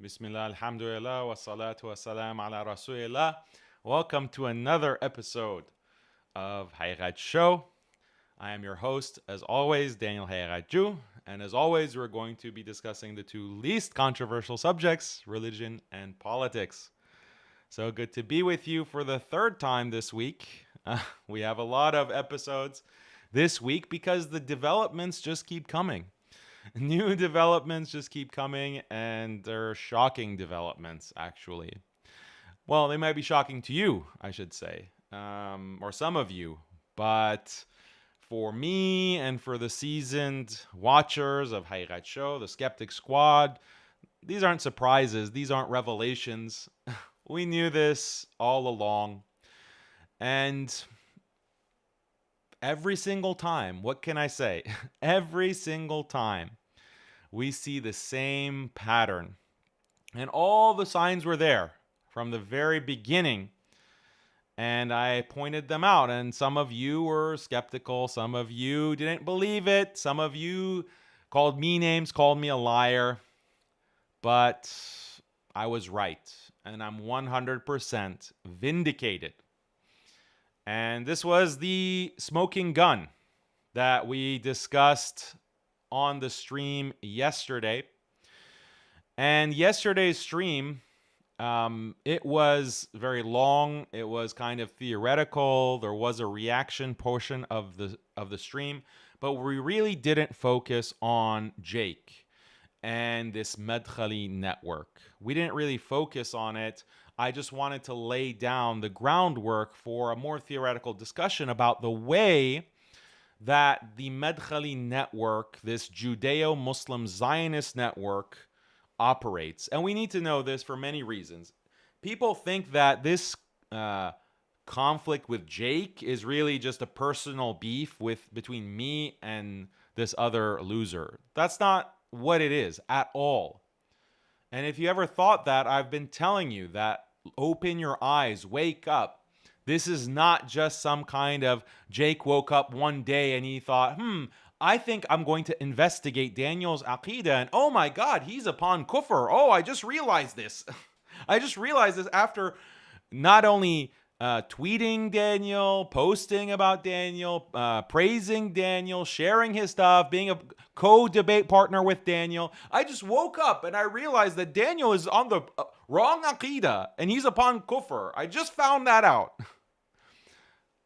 Bismillah, alhamdulillah, wa salatu wa salam ala rasulillah. Welcome to another episode of Haqiqatjou. I am your host, as always, Daniel Haqiqatjou. And as always, we're going to be discussing the two least controversial subjects, religion and politics. So good to be with you for the third time this week. We have a lot of episodes this week because the developments just keep coming. New developments just keep coming, and they're shocking developments, actually. Well, they might be shocking to you, I should say, or some of you. But for me and for the seasoned watchers of Haqiqatjou, the Skeptic Squad, these aren't surprises. These aren't revelations. We knew this all along. And every single time, what can I say? Every single time, we see the same pattern. And all the signs were there from the very beginning. And I pointed them out. And some of you were skeptical. Some of you didn't believe it. Some of you called me names, called me a liar. But I was right. And I'm 100% vindicated. And this was the smoking gun that we discussed on the stream yesterday. And yesterday's stream, it was very long. It was kind of theoretical. There was a reaction portion of the stream, but we really didn't focus on Jake and this MADKHALI network. We didn't really focus on it. I just wanted to lay down the groundwork for a more theoretical discussion about the way that the MADKHALI network, this Judeo-Muslim Zionist network, operates. And we need to know this for many reasons. People think that this conflict with Jake is really just a personal beef between me and this other loser. That's not what it is at all. And if you ever thought that, I've been telling you that open your eyes, wake up. This is not just some kind of Jake woke up one day and he thought, I think I'm going to investigate Daniel's Aqidah. And oh my God, he's upon kufr. Oh, I just realized this. I just realized this after not only tweeting Daniel, posting about Daniel, praising Daniel, sharing his stuff, being a co-debate partner with Daniel. I just woke up and I realized that Daniel is on the wrong Aqidah and he's upon kufr. I just found that out.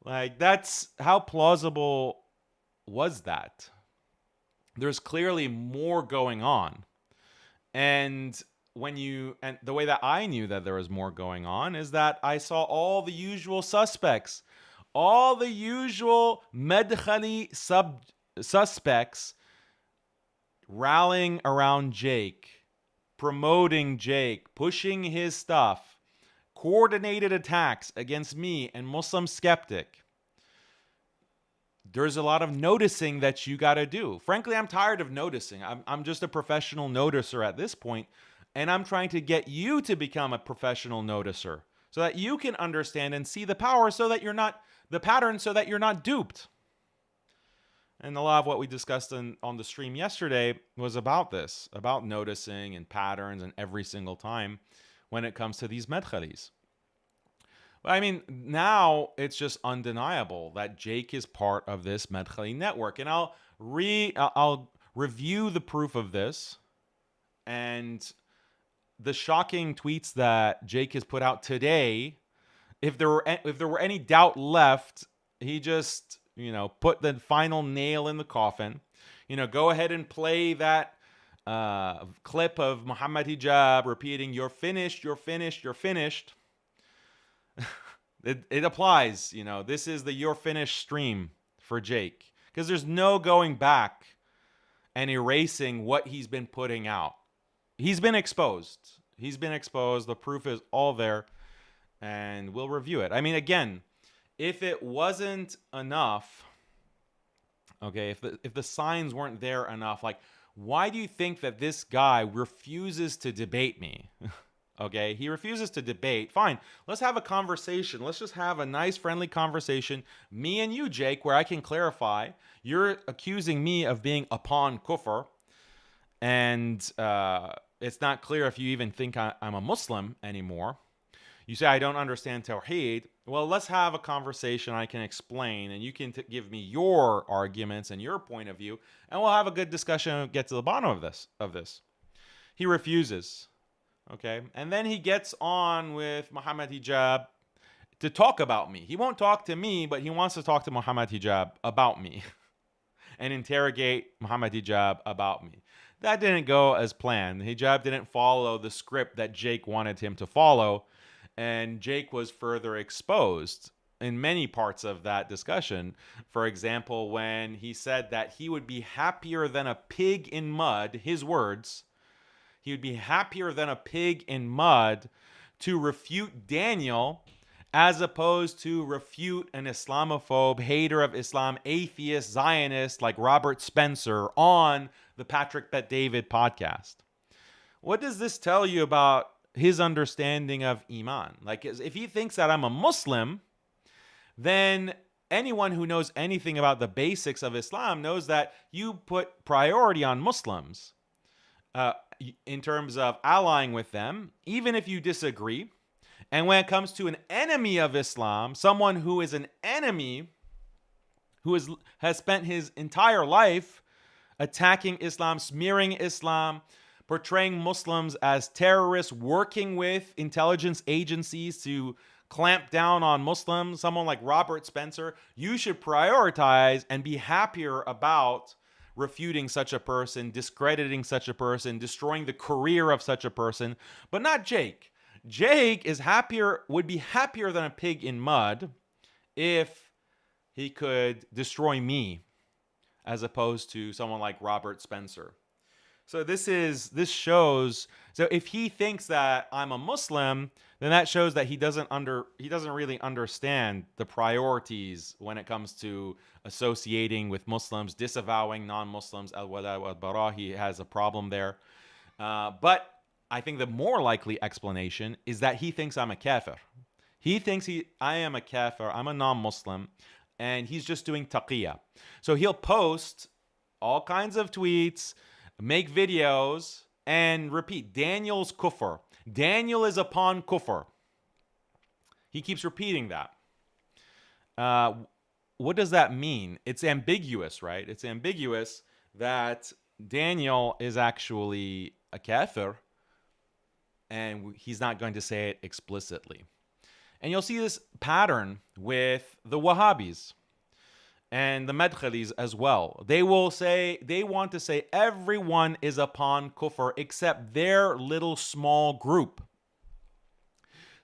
Like, that's how plausible was that? There's clearly more going on. And the way that I knew that there was more going on is that I saw all the usual suspects, all the usual MADKHALI suspects rallying around Jake, promoting Jake, pushing his stuff, coordinated attacks against me and MuslimSkeptic. There's a lot of noticing that you got to do. Frankly, I'm tired of noticing. I'm just a professional noticer at this point. And I'm trying to get you to become a professional noticer so that you can understand and see the power so that you're not, the pattern so that you're not duped. And a lot of what we discussed on the stream yesterday was about this, about noticing and patterns and every single time when it comes to these MADKHALIs. But I mean, now it's just undeniable that Jake is part of this MADKHALI network. And I'll review the proof of this and the shocking tweets that Jake has put out today. If there were any doubt left, he just, put the final nail in the coffin. Go ahead and play that clip of Muhammad Hijab repeating, "You're finished, you're finished, you're finished." It applies. This is the "you're finished" stream for Jake, because there's no going back and erasing what he's been putting out. He's been exposed. He's been exposed. The proof is all there, and we'll review it. I mean, again, if it wasn't enough, okay, if the signs weren't there enough, like, why do you think that this guy refuses to debate me? Okay, he refuses to debate. Fine, let's have a conversation. Let's just have a nice, friendly conversation, me and you, Jake, where I can clarify. You're accusing me of being upon kufr, and it's not clear if you even think I'm a Muslim anymore. You say, I don't understand Tawheed. Well, let's have a conversation. I can explain, and you can give me your arguments and your point of view, and we'll have a good discussion and get to the bottom of this. He refuses. Okay. And then he gets on with Muhammad Hijab to talk about me. He won't talk to me, but he wants to talk to Muhammad Hijab about me and interrogate Muhammad Hijab about me. That didn't go as planned. Hijab didn't follow the script that Jake wanted him to follow, and Jake was further exposed in many parts of that discussion. For example, when he said that he would be happier than a pig in mud, his words, he would be happier than a pig in mud to refute Daniel as opposed to refute an Islamophobe, hater of Islam, atheist, Zionist like Robert Spencer on the Patrick Bet David podcast. What does this tell you about his understanding of Iman? Like, if he thinks that I'm a Muslim, then anyone who knows anything about the basics of Islam knows that you put priority on Muslims in terms of allying with them, even if you disagree. And when it comes to an enemy of Islam, someone who is an enemy, who has spent his entire life attacking Islam, smearing Islam, portraying Muslims as terrorists, working with intelligence agencies to clamp down on Muslims, someone like Robert Spencer, you should prioritize and be happier about refuting such a person, discrediting such a person, destroying the career of such a person, but not Jake. Jake would be happier than a pig in mud if he could destroy me as opposed to someone like Robert Spencer. So this shows, so if he thinks that I'm a Muslim, then that shows that he doesn't really understand the priorities when it comes to associating with Muslims, disavowing non-Muslims, al-wala wal-bara. He has a problem there. But I think the more likely explanation is that he thinks I'm a kafir. He thinks I am a kafir, I'm a non-Muslim, and he's just doing taqiyya. So he'll post all kinds of tweets, make videos, and repeat, Daniel's kufr. Daniel is upon kufr. He keeps repeating that. What does that mean? It's ambiguous, right? It's ambiguous that Daniel is actually a kafir, and he's not going to say it explicitly. And you'll see this pattern with the Wahhabis and the MADKHALIs as well. They want to say everyone is upon kufr except their little small group.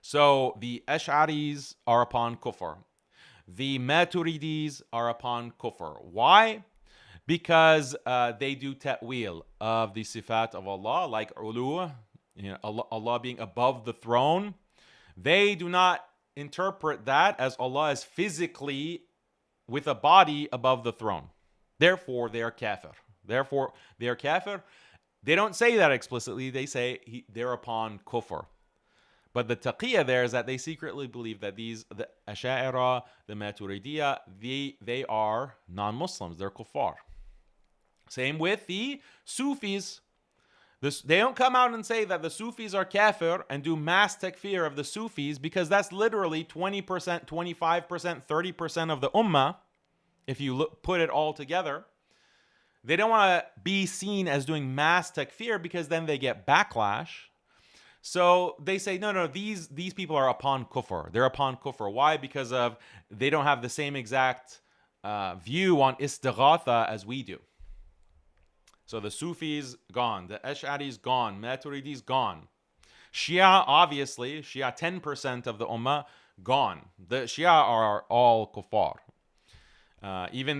So the Ash'aris are upon kufr. The Maturidis are upon kufr. Why? Because they do ta'wil of the sifat of Allah, like ulu, Allah being above the throne. They do not interpret that as Allah is physically with a body above the throne. Therefore, they are kafir. They don't say that explicitly. They say they're upon kufr. But the taqiyya there is that they secretly believe that the Asha'ira, the Maturidiyya, they are non-Muslims. They're kuffar. Same with the Sufis. They don't come out and say that the Sufis are kafir and do mass takfir of the Sufis, because that's literally 20%, 25%, 30% of the ummah, if you put it all together. They don't want to be seen as doing mass takfir because then they get backlash. So they say, no, these people are upon kufr. They're upon kufr. Why? Because they don't have the same exact view on istighatha as we do. So the Sufis, gone. The Ash'aris, gone. Maturidis, gone. Shia, obviously, 10% of the Ummah, gone. The Shia are all kuffar. Even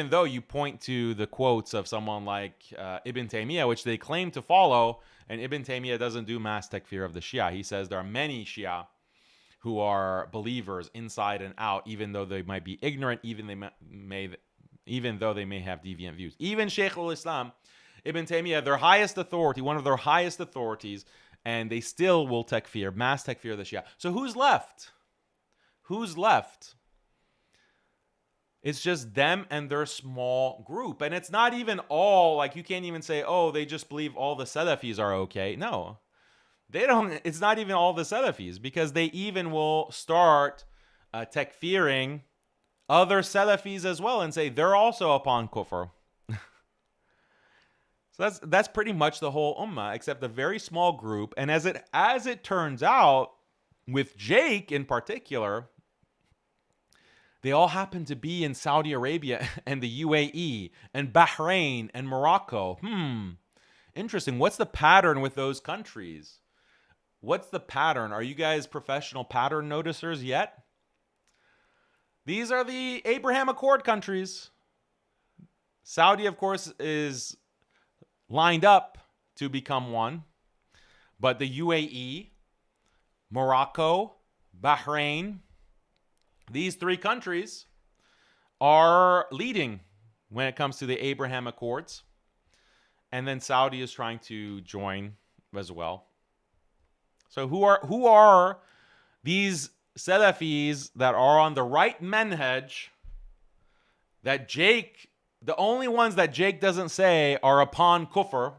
though you point to the quotes of someone like Ibn Taymiyyah, which they claim to follow, and Ibn Taymiyyah doesn't do mass takfir of the Shia. He says there are many Shia who are believers inside and out, even though they might be ignorant, even though they may have deviant views. Even Shaykh al-Islam, Ibn Taymiyyah, their highest authority, one of their highest authorities, and they still will takfir, mass takfir the Shia. So who's left? Who's left? It's just them and their small group. And it's not even all, like, you can't even say, oh, they just believe all the Salafis are okay. No, they don't. It's not even all the Salafis, because they even will start takfiring other Salafis as well and say they're also upon kufr. So that's pretty much the whole ummah, except a very small group. And as it turns out, with Jake in particular, they all happen to be in Saudi Arabia and the UAE and Bahrain and Morocco. Interesting. What's the pattern with those countries? What's the pattern? Are you guys professional pattern noticers yet? These are the Abraham Accord countries. Saudi, of course, is lined up to become one. But the UAE, Morocco, Bahrain, these three countries are leading when it comes to the Abraham Accords. And then Saudi is trying to join as well. So who are these Salafis that are on the right manhaj that Jake, the only ones that Jake doesn't say are upon kufr?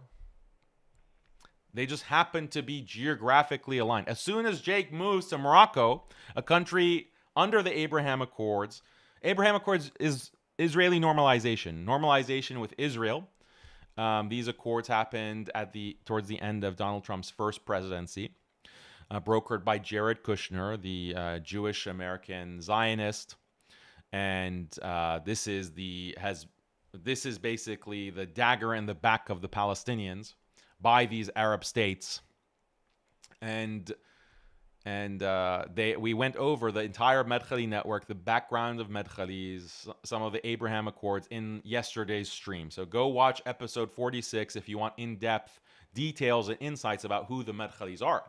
They just happen to be geographically aligned. As soon as Jake moves to Morocco, a country under the Abraham Accords is Israeli normalization with Israel. These accords happened towards the end of Donald Trump's first presidency, brokered by Jared Kushner, the Jewish American Zionist, and this is basically the dagger in the back of the Palestinians by these Arab states. And we went over the entire MADKHALI network, the background of MADKHALIs, some of the Abraham Accords in yesterday's stream. So go watch episode 46 if you want in-depth details and insights about who the MADKHALIs are.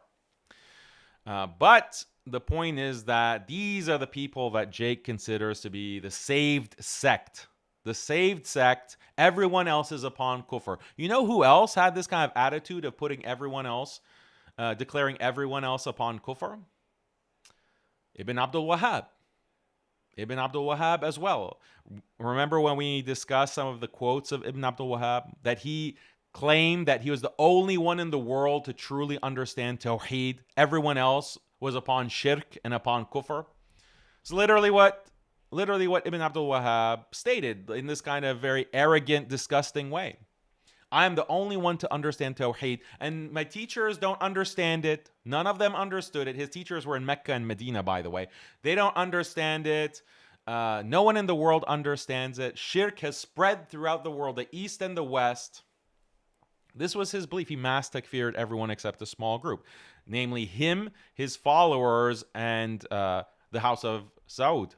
But the point is that these are the people that Jake considers to be the saved sect. The saved sect. Everyone else is upon kufr. You know who else had this kind of attitude of putting everyone else, declaring everyone else upon kufr? Ibn Abdul Wahhab. Ibn Abdul Wahhab as well. Remember when we discussed some of the quotes of Ibn Abdul Wahhab, that he claimed that he was the only one in the world to truly understand Tawheed. Everyone else was upon shirk and upon kufr. It's literally what Ibn Abdul Wahhab stated in this kind of very arrogant, disgusting way. I am the only one to understand Tawheed, and my teachers don't understand it. None of them understood it. His teachers were in Mecca and Medina, by the way. They don't understand it. No one in the world understands it. Shirk has spread throughout the world, the East and the West. This was his belief. He mass takfired everyone except a small group, namely him, his followers, and the House of Saud.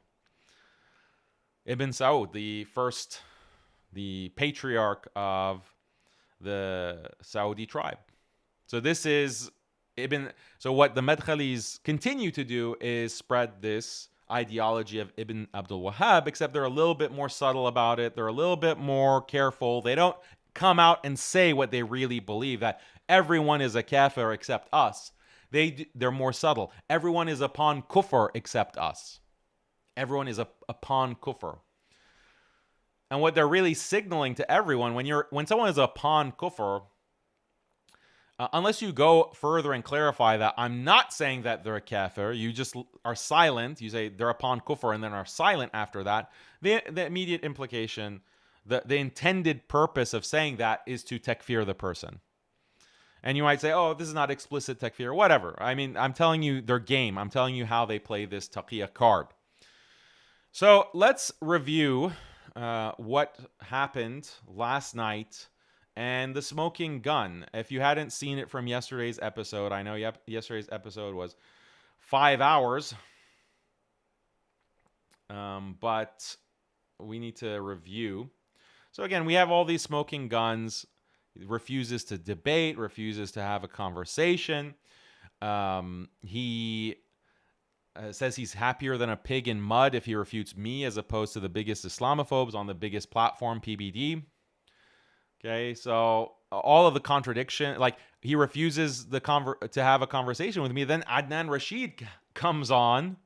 Ibn Saud, the patriarch of the Saudi tribe. So this is So what the MADKHALIs continue to do is spread this ideology of Ibn Abdul Wahhab, except they're a little bit more subtle about it. They're a little bit more careful. They don't come out and say what they really believe, that everyone is a kafir except us. They're more subtle. Everyone is upon kufr except us. Everyone is upon kufr. And what they're really signaling to everyone, when someone is upon kufr, unless you go further and clarify that I'm not saying that they're a kafir, you just are silent. You say they're upon kufr and then are silent after that. The immediate implication, the intended purpose of saying that is to takfir the person. And you might say, oh, this is not explicit takfir, whatever. I mean, I'm telling you their game. I'm telling you how they play this taqiyya card. So let's review what happened last night and the smoking gun. If you hadn't seen it from yesterday's episode, I know yesterday's episode was 5 hours, but we need to review. So again, we have all these smoking guns. He refuses to debate, refuses to have a conversation. He says he's happier than a pig in mud if he refutes me as opposed to the biggest Islamophobes on the biggest platform, PBD. Okay, so all of the contradiction, like he refuses to have a conversation with me. Then Adnan Rashid comes on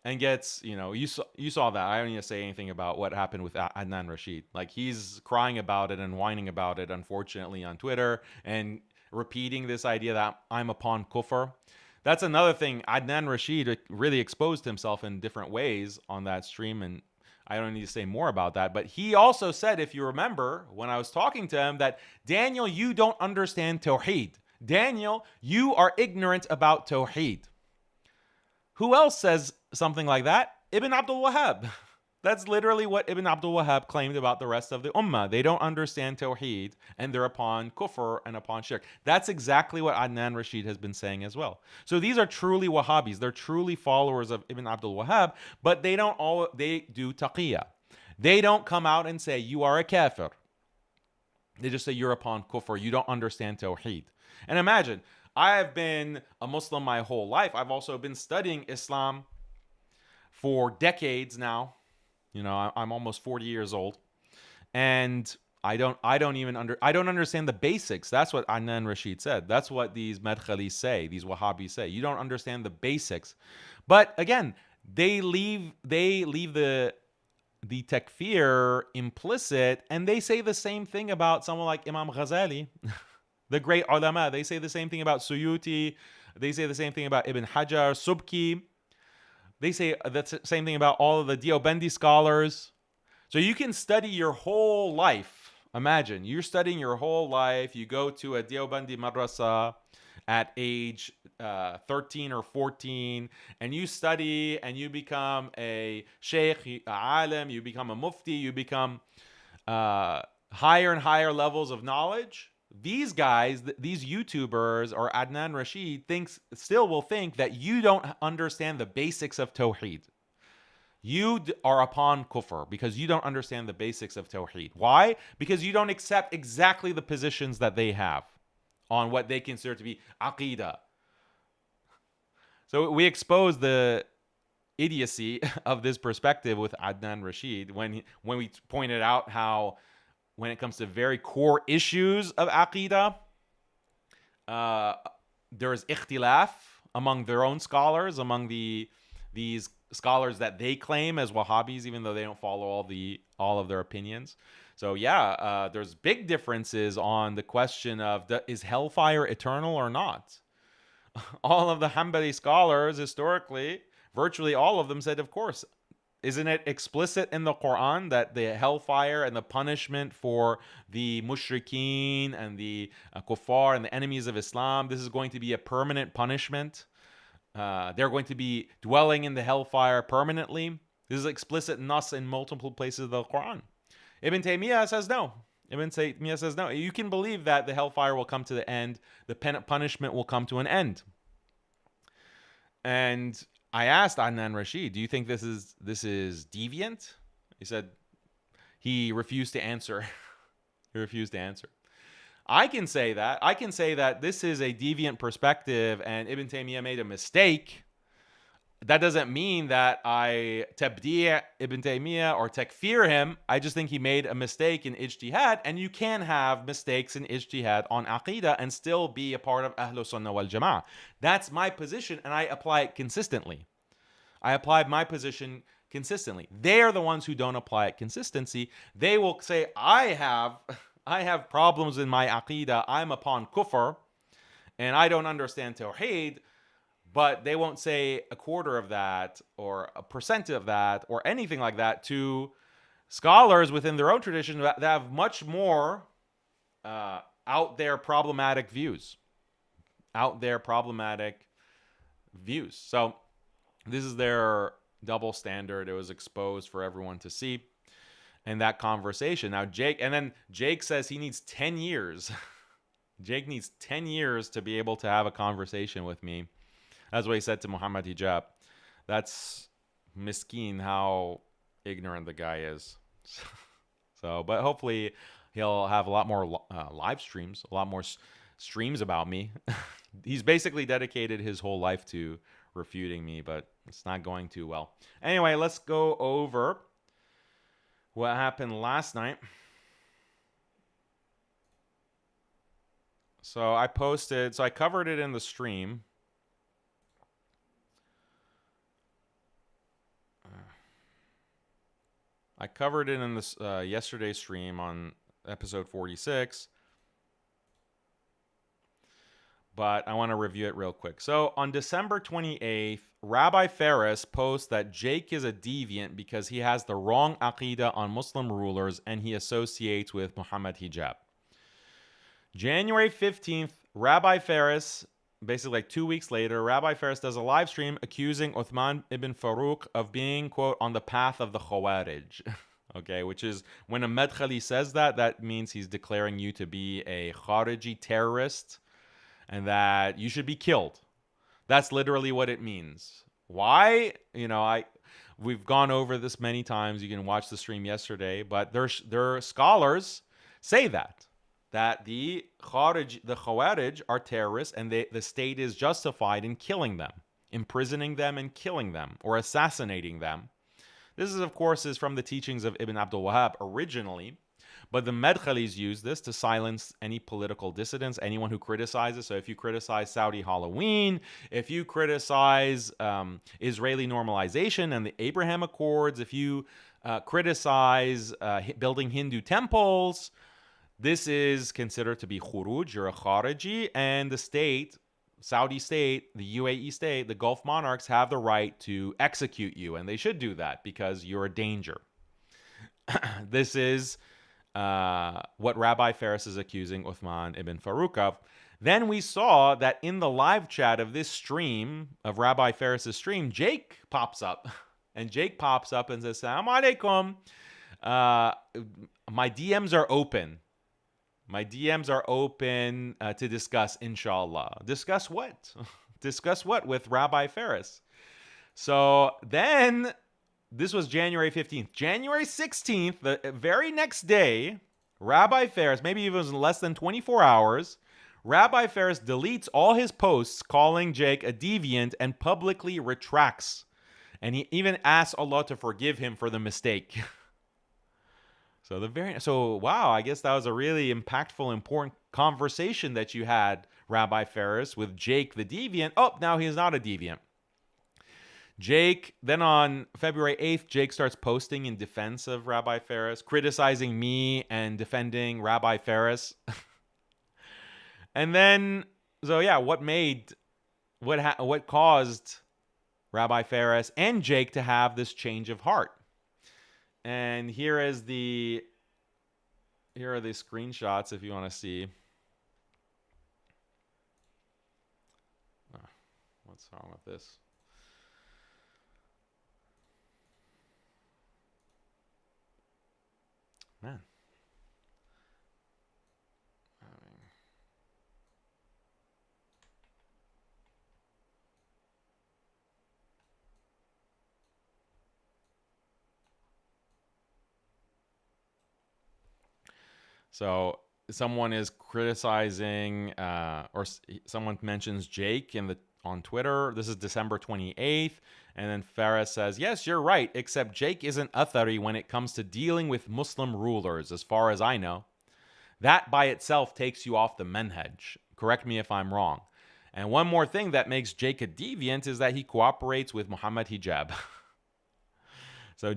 and gets, you saw that. I don't need to say anything about what happened with Adnan Rashid. Like, he's crying about it and whining about it, unfortunately, on Twitter, and repeating this idea that I'm upon kufr. That's another thing. Adnan Rashid really exposed himself in different ways on that stream, and I don't need to say more about that. But he also said, if you remember, when I was talking to him, that Daniel, you don't understand Tawheed. Daniel, you are ignorant about Tawheed. Who else says something like that? Ibn Abdul Wahhab. That's literally what Ibn Abdul Wahhab claimed about the rest of the Ummah. They don't understand Tawheed, and they're upon kufr and upon shirk. That's exactly what Adnan Rashid has been saying as well. So these are truly Wahhabis. They're truly followers of Ibn Abdul Wahhab, but they do taqiyya. They don't come out and say, you are a kafir. They just say, you're upon kufr. You don't understand Tawheed. And imagine, I have been a Muslim my whole life. I've also been studying Islam for decades now. I'm almost 40 years old, and I don't understand the basics. That's what Adnan Rashid said. That's what these MADKHALI say, these Wahhabis say. You don't understand the basics. But again, they leave the takfir implicit, and they say the same thing about someone like Imam Ghazali, the great ulama. They say the same thing about Suyuti. They say the same thing about Ibn Hajar, Subki. They say the same thing about all of the Deobandi scholars. So you can study your whole life. Imagine, you're studying your whole life. You go to a Deobandi madrasa at age 13 or 14, and you study, and you become a sheikh, a alim, you become a mufti, you become higher and higher levels of knowledge. These guys, these YouTubers, or Adnan Rashid, still will think that you don't understand the basics of Tawheed. You are upon kufr because you don't understand the basics of Tawheed. Why? Because you don't accept exactly the positions that they have on what they consider to be aqidah. So we expose the idiocy of this perspective with Adnan Rashid when we pointed out how, when it comes to very core issues of aqidah, there is ikhtilaf among their own scholars, among these scholars that they claim as Wahhabis, even though they don't follow all of their opinions. So there's big differences on the question of is hellfire eternal or not. All of the Hanbali scholars historically, virtually all of them said, of course. Isn't it explicit in the Quran that the hellfire and the punishment for the mushrikeen and the kuffar and the enemies of Islam, this is going to be a permanent punishment? They're going to be dwelling in the hellfire permanently. This is explicit nas in multiple places of the Quran. Ibn Taymiyyah says no. Ibn Taymiyyah says no. You can believe that the hellfire will come to the end. The punishment will come to an end. And I asked Adnan Rashid, do you think this is deviant? He said he refused to answer. He refused to answer. I can say that this is a deviant perspective and Ibn Taymiyyah made a mistake. That doesn't mean that I tabdi' Ibn Taymiyyah or takfir him. I just think he made a mistake in ijtihad, and you can have mistakes in ijtihad on aqidah and still be a part of Ahlus Sunnah wal Jama'ah. That's my position, and I apply it consistently. I applied my position consistently. They are the ones who don't apply it consistency. They will say, I have problems in my aqidah. I'm upon kufr, and I don't understand Tawheed. But they won't say a quarter of that or a percent of that or anything like that to scholars within their own tradition that have much more out there problematic views. So this is their double standard. It was exposed for everyone to see in that conversation. Now Jake says he needs 10 years. Jake needs 10 years to be able to have a conversation with me. That's what he said to Muhammad Hijab. That's miskeen how ignorant the guy is. So, but hopefully he'll have a lot more live streams, a lot more streams about me. He's basically dedicated his whole life to refuting me, but it's not going too well. Anyway, let's go over what happened last night. So I covered it in the stream. I covered it in this yesterday's stream on episode 46. But I want to review it real quick. So on December 28th, Rabbi Ferris posts that Jake is a deviant because he has the wrong aqidah on Muslim rulers and he associates with Muhammad hijab. January 15th, Rabbi Ferris, basically like 2 weeks later, Rabbi Ferris does a live stream accusing Uthman ibn Farouk of being, quote, on the path of the Khawarij. Okay, which is when a MADKHALI says that, that means he's declaring you to be a Khariji terrorist and that you should be killed. That's literally what it means. Why? We've gone over this many times. You can watch the stream yesterday, but their scholars say that the Khawarij are terrorists and the state is justified in killing them, imprisoning them and killing them or assassinating them. This is, of course, from the teachings of Ibn Abdul Wahhab originally. But the MADKHALIs use this to silence any political dissidents, anyone who criticizes. So if you criticize Saudi Halloween, if you criticize Israeli normalization and the Abraham Accords, if you criticize building Hindu temples, this is considered to be khuruj, you're a khariji, and the state, Saudi state, the UAE state, the Gulf monarchs have the right to execute you, and they should do that because you're a danger. This is what Rabbi Ferris is accusing Uthman ibn Farouk of. Then we saw that in the live chat of this stream, of Rabbi Ferris's stream, Jake pops up. And Jake pops up and says, Assalamu alaikum. My DMs are open. My DMs are open to discuss, inshallah. Discuss what? Discuss what with Rabbi Ferris? So then, this was January 15th. January 16th, the very next day, Rabbi Ferris, maybe even less than 24 hours, Rabbi Ferris deletes all his posts calling Jake a deviant and publicly retracts. And he even asks Allah to forgive him for the mistake. So wow, I guess that was a really impactful, important conversation that you had, Rabbi Ferris, with Jake the deviant. Oh, now he is not a deviant. Jake, then on February 8th, Jake starts posting in defense of Rabbi Ferris, criticizing me and defending Rabbi Ferris. And then, so yeah, what caused Rabbi Ferris and Jake to have this change of heart? And here are the screenshots if you want to see. Oh, what's wrong with this? Man. So someone is criticizing, or someone mentions Jake on Twitter. This is December 28th. And then Ferris says, yes, you're right, except Jake isn't Athari when it comes to dealing with Muslim rulers, as far as I know. That by itself takes you off the manhaj. Correct me if I'm wrong. And one more thing that makes Jake a deviant is that he cooperates with Muhammad hijab. So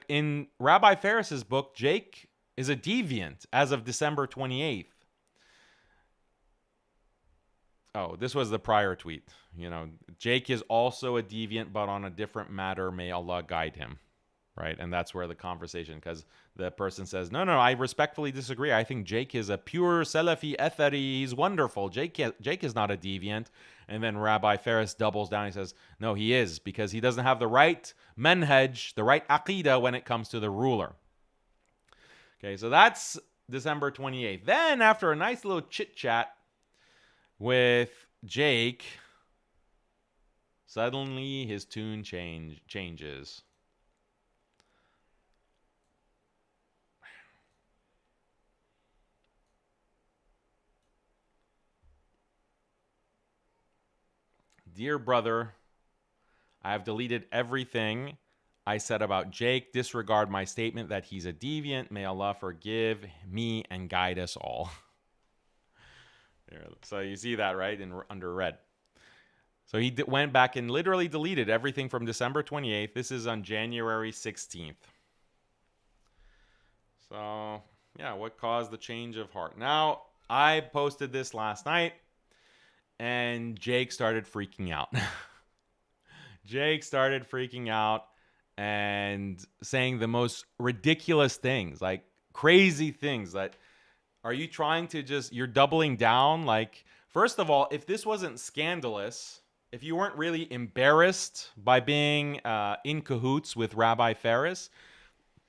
in Rabbi Ferris's book, Jake is a deviant as of December 28th. Oh, this was the prior tweet. Jake is also a deviant, but on a different matter. May Allah guide him. Right? And that's where the conversation, because the person says, no, I respectfully disagree. I think Jake is a pure Salafi Athari. He's wonderful. Jake is not a deviant. And then Rabbi Ferris doubles down. He says, no, he is, because he doesn't have the right manhaj, the right aqidah when it comes to the ruler. Okay, so that's December 28th. Then, after a nice little chit-chat with Jake, suddenly his tune changes. Dear brother, I have deleted everything I said about Jake. Disregard my statement that he's a deviant. May Allah forgive me and guide us all. So you see that, right, under red. So he went back and literally deleted everything from December 28th. This is on January 16th. So, yeah, what caused the change of heart? Now, I posted this last night, and Jake started freaking out. Jake started freaking out and saying the most ridiculous things, like crazy things. That are you trying to you're doubling down? Like, first of all, if this wasn't scandalous, if you weren't really embarrassed by being in cahoots with Rabbi Ferris,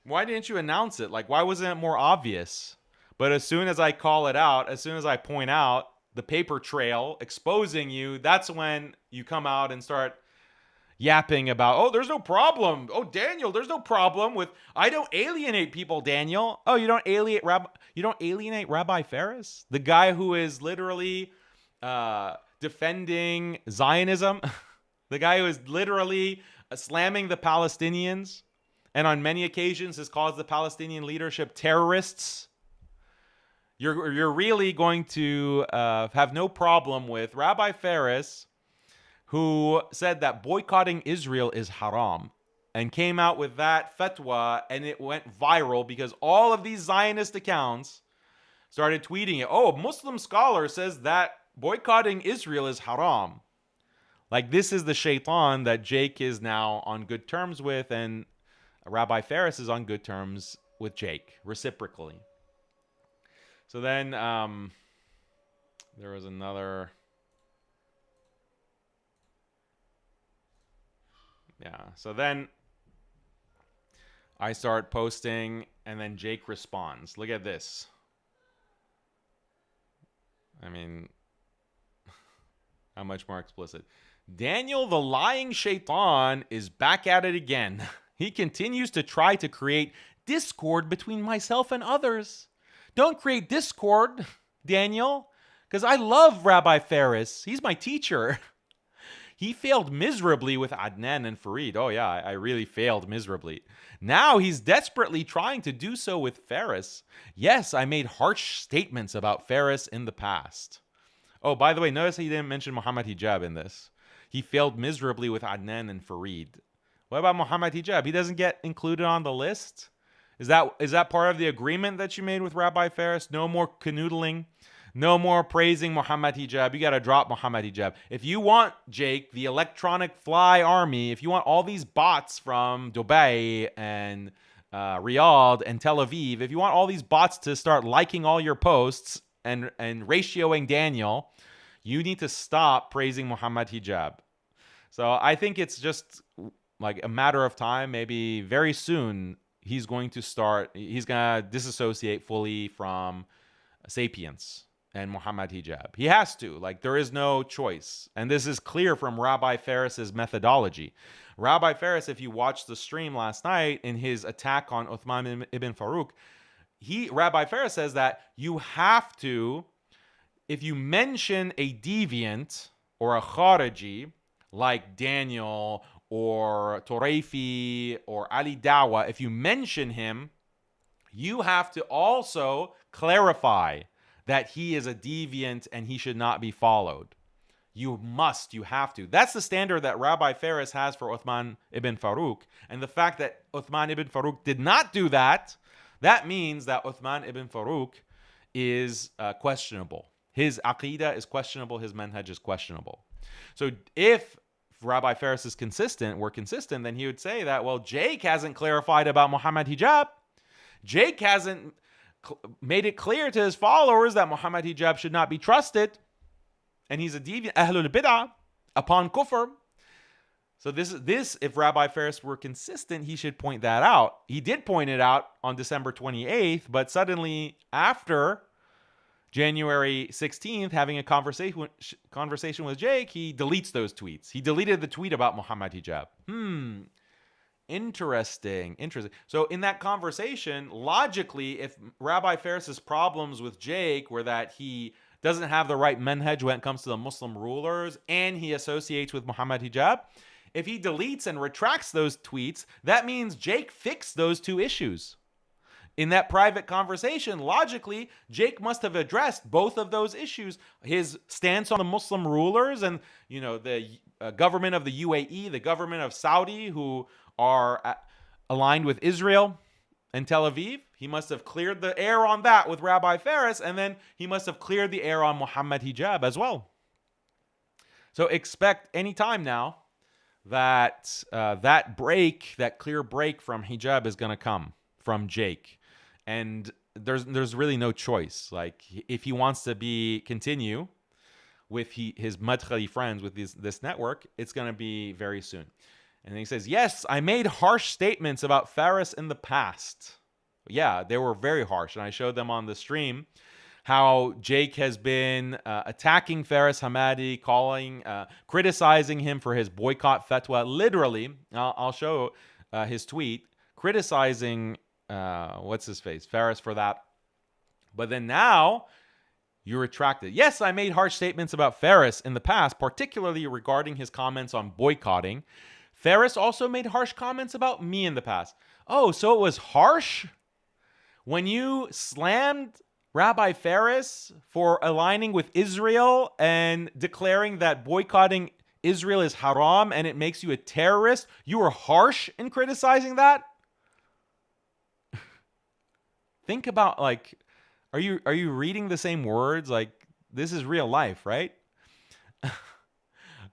why didn't you announce it? Like, why wasn't it more obvious? But as soon as I call it out, as soon as I point out the paper trail exposing you, that's when you come out and start yapping about, oh, there's no problem. Oh, Daniel, there's no problem with, I don't alienate people, Daniel. Oh, you don't alienate Rabbi Ferris, the guy who is literally defending Zionism, the guy who is literally slamming the Palestinians, and on many occasions has called the Palestinian leadership terrorists. You're really going to have no problem with Rabbi Ferris, who said that boycotting Israel is haram, and came out with that fatwa, and it went viral because all of these Zionist accounts started tweeting it. Oh, a Muslim scholar says that boycotting Israel is haram. Like, this is the shaitan that Jake is now on good terms with, and Rabbi Ferris is on good terms with Jake, reciprocally. So then there was another... Yeah, so then I start posting, and then Jake responds. Look at this. I mean, how much more explicit? Daniel the lying shaitan is back at it again. He continues to try to create discord between myself and others. Don't create discord, Daniel, because I love Rabbi Ferris. He's my teacher. He failed miserably with Adnan and Farid. Oh, yeah, I really failed miserably. Now he's desperately trying to do so with Ferris. Yes, I made harsh statements about Ferris in the past. Oh, by the way, notice he didn't mention Muhammad Hijab in this. He failed miserably with Adnan and Farid. What about Muhammad Hijab? He doesn't get included on the list? Is that part of the agreement that you made with Rabbi Ferris? No more canoodling. No more praising Muhammad Hijab. You got to drop Muhammad Hijab. If you want, Jake, the electronic fly army, if you want all these bots from Dubai and Riyadh and Tel Aviv, if you want all these bots to start liking all your posts and ratioing Daniel, you need to stop praising Muhammad Hijab. So I think it's just like a matter of time. Maybe very soon he's going to disassociate fully from Sapiens and Muhammad Hijab. He has to. Like, there is no choice. And this is clear from Rabbi Ferris's methodology. Rabbi Ferris, if you watched the stream last night in his attack on Uthman ibn Farouk, Rabbi Ferris says that you have to, if you mention a deviant or a Khariji, like Daniel or Toraifi or Ali Dawa, if you mention him, you have to also clarify that he is a deviant and he should not be followed. You have to. That's the standard that Rabbi Ferris has for Uthman ibn Farouk. And the fact that Uthman ibn Farouk did not do that, that means that Uthman ibn Farouk is questionable. His aqidah is questionable. His manhaj is questionable. So if Rabbi Ferris is consistent, then he would say that, well, Jake hasn't clarified about Muhammad Hijab. Jake hasn't made it clear to his followers that Muhammad Hijab should not be trusted, and he's a deviant, Ahlul Bid'ah, upon kufr. So this, if Rabbi Ferris were consistent, he should point that out. He did point it out on December 28th, but suddenly after January 16th, having a conversation with Jake, he deletes those tweets. He deleted the tweet about Muhammad Hijab. Interesting. So in that conversation, logically, if Rabbi Ferris's problems with Jake were that he doesn't have the right manhaj when it comes to the Muslim rulers and he associates with Muhammad Hijab, if he deletes and retracts those tweets, that means Jake fixed those two issues. In that private conversation, logically, Jake must have addressed both of those issues. His stance on the Muslim rulers and, the government of the UAE, the government of Saudi, who are aligned with Israel and Tel Aviv. he must have cleared the air on that with Rabbi Faris, and then he must have cleared the air on Muhammad Hijab as well. So expect any time now that that clear break from hijab is going to come from Jake. And there's really no choice. Like, if he wants to continue with his MADKHALI friends with this network, it's going to be very soon. And then he says, yes, I made harsh statements about Faris in the past. Yeah, they were very harsh. And I showed them on the stream how Jake has been attacking Faris Hamadi, criticizing him for his boycott fatwa. Literally, I'll show his tweet, criticizing, Faris for that. But then now, you retracted. Yes, I made harsh statements about Faris in the past, particularly regarding his comments on boycotting. Faris also made harsh comments about me in the past. Oh, so it was harsh? When you slammed Rabbi Faris for aligning with Israel and declaring that boycotting Israel is haram and it makes you a terrorist, you were harsh in criticizing that? Think about, like, are you reading the same words? Like, this is real life, right?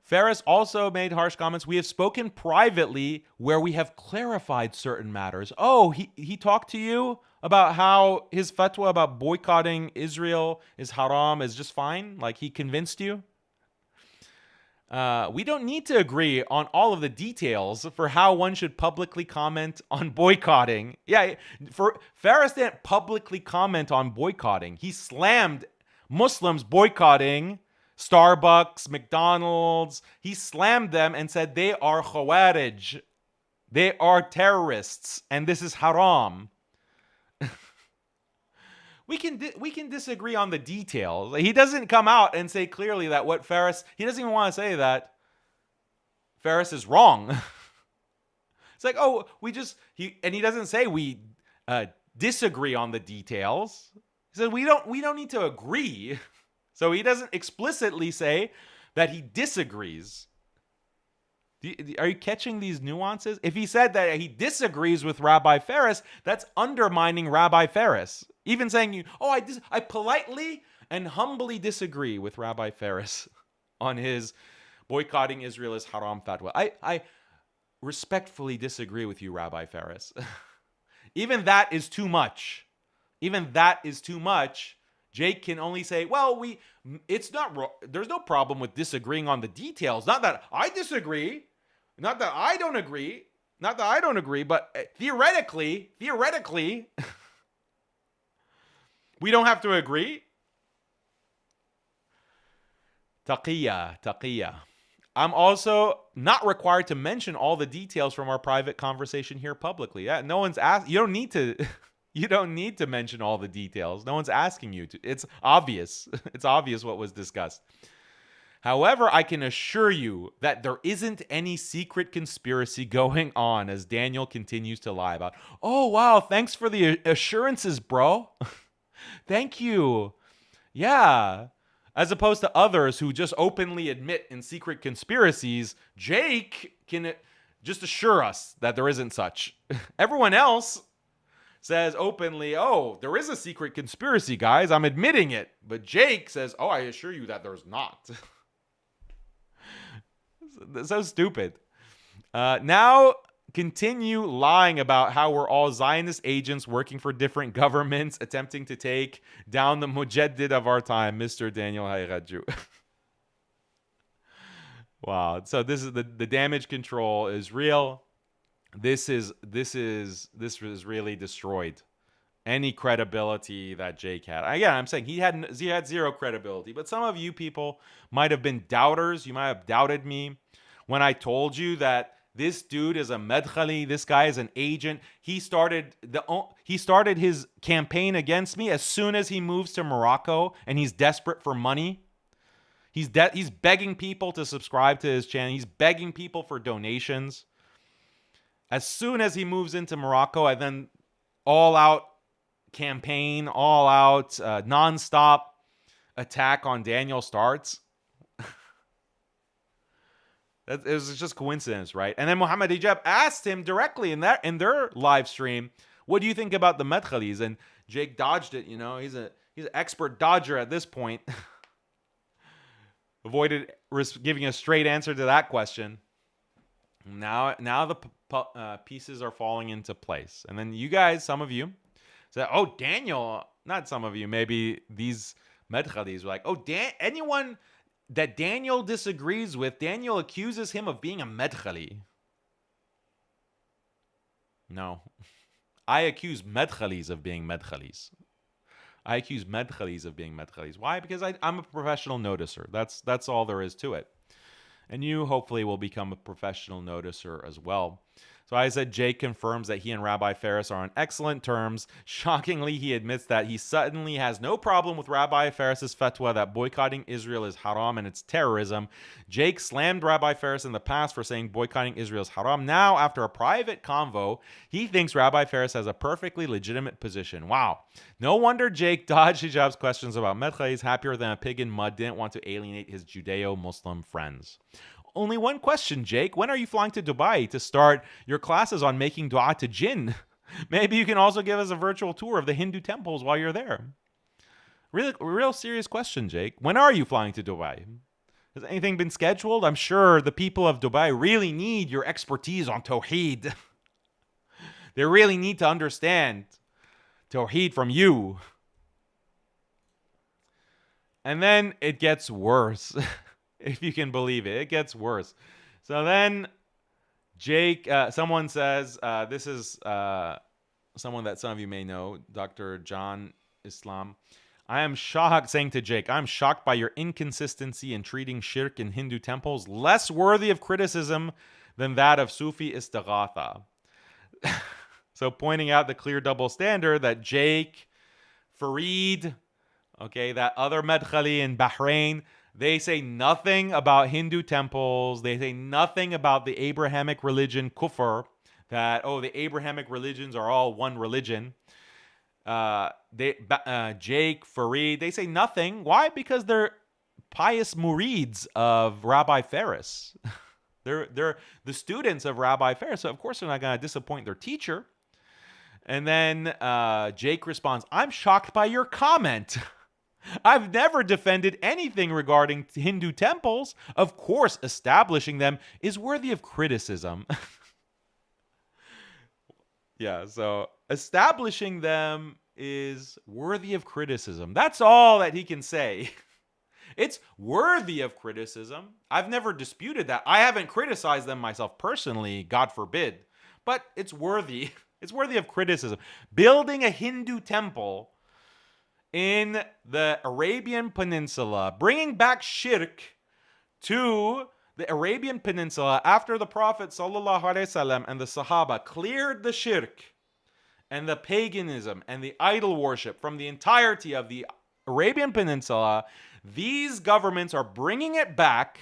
Faris also made harsh comments. We have spoken privately where we have clarified certain matters. Oh, he talked to you about how his fatwa about boycotting Israel is haram is just fine? Like, he convinced you? We don't need to agree on all of the details for how one should publicly comment on boycotting. Yeah, Faris didn't publicly comment on boycotting. He slammed Muslims boycotting Starbucks, McDonald's. He slammed them and said they are khawarij. They are terrorists, and this is haram. We can disagree on the details. He doesn't come out and say clearly that he doesn't even want to say that Faris is wrong. It's like, oh, he doesn't say we disagree on the details. He said we don't need to agree. So he doesn't explicitly say that he disagrees. Are you catching these nuances? If he said that he disagrees with Rabbi Faris, that's undermining Rabbi Faris. Even saying, I politely and humbly disagree with Rabbi Faris on his boycotting Israel is haram fatwa. I respectfully disagree with you, Rabbi Faris. Even that is too much. Jake can only say, well, there's no problem with disagreeing on the details. Not that I disagree. Not that I don't agree. But theoretically, we don't have to agree. Taqiyya. I'm also not required to mention all the details from our private conversation here publicly. Yeah, no one's asked. You don't need to. You don't need to mention all the details. No one's asking you to. It's obvious. It's obvious what was discussed. However, I can assure you that there isn't any secret conspiracy going on, as Daniel continues to lie about. Oh, wow. Thanks for the assurances, bro. Thank you. Yeah. As opposed to others who just openly admit in secret conspiracies, Jake can just assure us that there isn't such. Everyone else says openly, oh, there is a secret conspiracy, guys. I'm admitting it. But Jake says, oh, I assure you that there's not. So stupid. Now continue lying about how we're all Zionist agents working for different governments attempting to take down the mujaddid of our time, Mr. Daniel Haqiqatjou. Wow. So this is the damage control is real. This is really destroyed any credibility that Jake had. Again, I'm saying he had zero credibility, but some of you people might have been doubters. You might have doubted me when I told you that this dude is a MADKHALI. This guy is an agent. He started his campaign against me as soon as he moves to Morocco, and he's desperate for money. He's begging people to subscribe to his channel. He's begging people for donations. As soon as he moves into Morocco, I then all-out campaign, all-out, non-stop attack on Daniel starts. It was just coincidence, right? And then Muhammad Hijab asked him directly in their live stream, What do you think about the MADKHALIs? And Jake dodged it. He's an expert dodger at this point. Avoided giving a straight answer to that question. Now the pieces are falling into place. And then you guys, some of you, said, "Oh, Daniel." Not some of you. Maybe these MADKHALIs were like, "Oh, anyone that Daniel disagrees with, Daniel accuses him of being a MADKHALI." No. I accuse MADKHALIs of being MADKHALIs. I accuse MADKHALIs of being MADKHALIs. Why? Because I'm a professional noticer. That's all there is to it. And you hopefully will become a professional noticer as well. So I said Jake confirms that he and Rabbi Ferris are on excellent terms. Shockingly, he admits that he suddenly has no problem with Rabbi Ferris's fatwa that boycotting Israel is haram and it's terrorism. Jake slammed Rabbi Ferris in the past for saying boycotting Israel is haram. Now, after a private convo, he thinks Rabbi Ferris has a perfectly legitimate position. Wow. No wonder Jake dodged hijab's questions about MADKHALIs. Happier than a pig in mud, didn't want to alienate his Judeo-Muslim friends. Only one question, Jake. When are you flying to Dubai to start your classes on making dua to jinn? Maybe you can also give us a virtual tour of the Hindu temples while you're there. Real serious question, Jake. When are you flying to Dubai? Has anything been scheduled? I'm sure the people of Dubai really need your expertise on Tawheed. They really need to understand Tawheed from you. And then it gets worse. If you can believe it. It gets worse. So then Jake, someone says, this is someone that some of you may know, Dr. John Islam. I am shocked, saying to Jake, I'm shocked by your inconsistency in treating shirk in Hindu temples less worthy of criticism than that of Sufi istighatha. So pointing out the clear double standard that Jake, Fareed, okay, that other MADKHALI in Bahrain, they say nothing about Hindu temples. They say nothing about the Abrahamic religion, kufr, that, the Abrahamic religions are all one religion. Jake, Fareed, they say nothing. Why? Because they're pious murids of Rabbi Ferris. They're the students of Rabbi Ferris, so of course they're not going to disappoint their teacher. And then Jake responds, I'm shocked by your comment. I've never defended anything regarding Hindu temples. Of course, establishing them is worthy of criticism. Yeah, so establishing them is worthy of criticism. That's all that he can say. It's worthy of criticism. I've never disputed that. I haven't criticized them myself personally, God forbid. But it's worthy. It's worthy of criticism. Building a Hindu temple in the Arabian Peninsula, bringing back shirk to the Arabian Peninsula after the Prophet ﷺ and the Sahaba cleared the shirk and the paganism and the idol worship from the entirety of the Arabian Peninsula. These governments are bringing it back,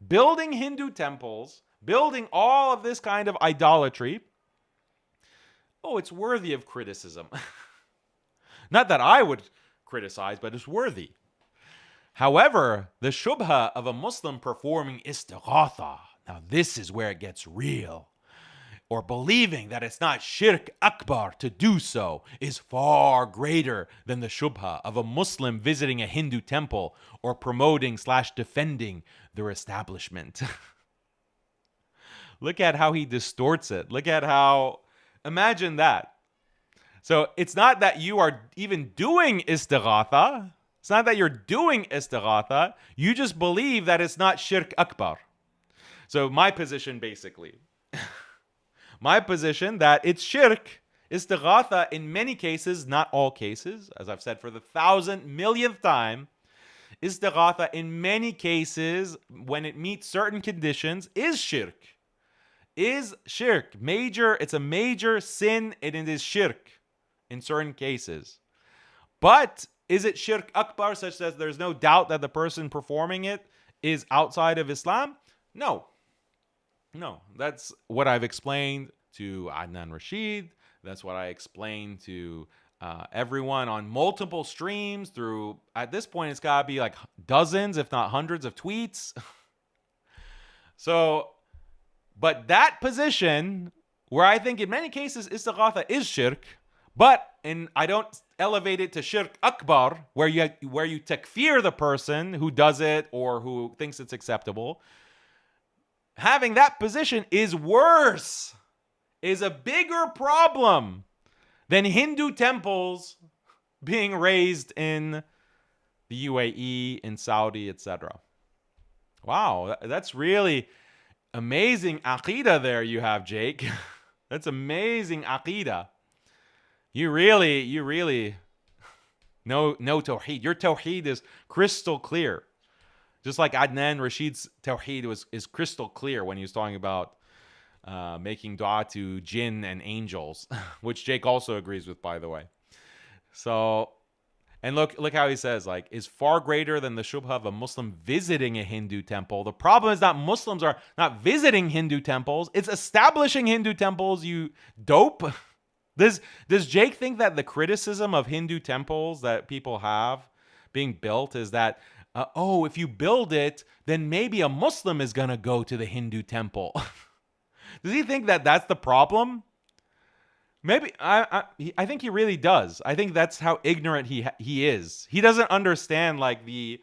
building Hindu temples, building all of this kind of idolatry. Oh, it's worthy of criticism. Not that I would criticize, but it's worthy. However, the shubha of a Muslim performing istighatha, now this is where it gets real, or believing that it's not shirk akbar to do so, is far greater than the shubha of a Muslim visiting a Hindu temple or promoting/defending their establishment. Look at how he distorts it. Look at how, imagine that. So it's not that you are even doing istighatha. It's not that you're doing istighatha. You just believe that it's not shirk akbar. So my position basically, my position that it's shirk, istighatha in many cases, not all cases, as I've said for the 1,000 millionth time, istighatha in many cases, when it meets certain conditions, is shirk. Is shirk. It's a major sin and it is shirk in certain cases. But is it shirk akbar, such that there's no doubt that the person performing it is outside of Islam? No. That's what I've explained to Adnan Rashid. That's what I explained to everyone on multiple streams through, at this point, it's got to be like dozens, if not hundreds of tweets. So, but that position, where I think in many cases istighatha is shirk, But I don't elevate it to shirk akbar, where you takfir the person who does it or who thinks it's acceptable. Having that position is worse, is a bigger problem than Hindu temples being raised in the UAE, in Saudi, etc. Wow, that's really amazing aqidah there you have, Jake. That's amazing aqidah. You really know Tawheed. Your Tawheed is crystal clear. Just like Adnan Rashid's Tawheed is crystal clear when he was talking about making dua to jinn and angels, which Jake also agrees with, by the way. So, and look how he says, like, is far greater than the shubha of a Muslim visiting a Hindu temple. The problem is that Muslims are not visiting Hindu temples. It's establishing Hindu temples, you dope. Does Jake think that the criticism of Hindu temples that people have being built is that, if you build it, then maybe a Muslim is going to go to the Hindu temple? Does he think that that's the problem? Maybe. I think he really does. I think that's how ignorant he is. He doesn't understand like the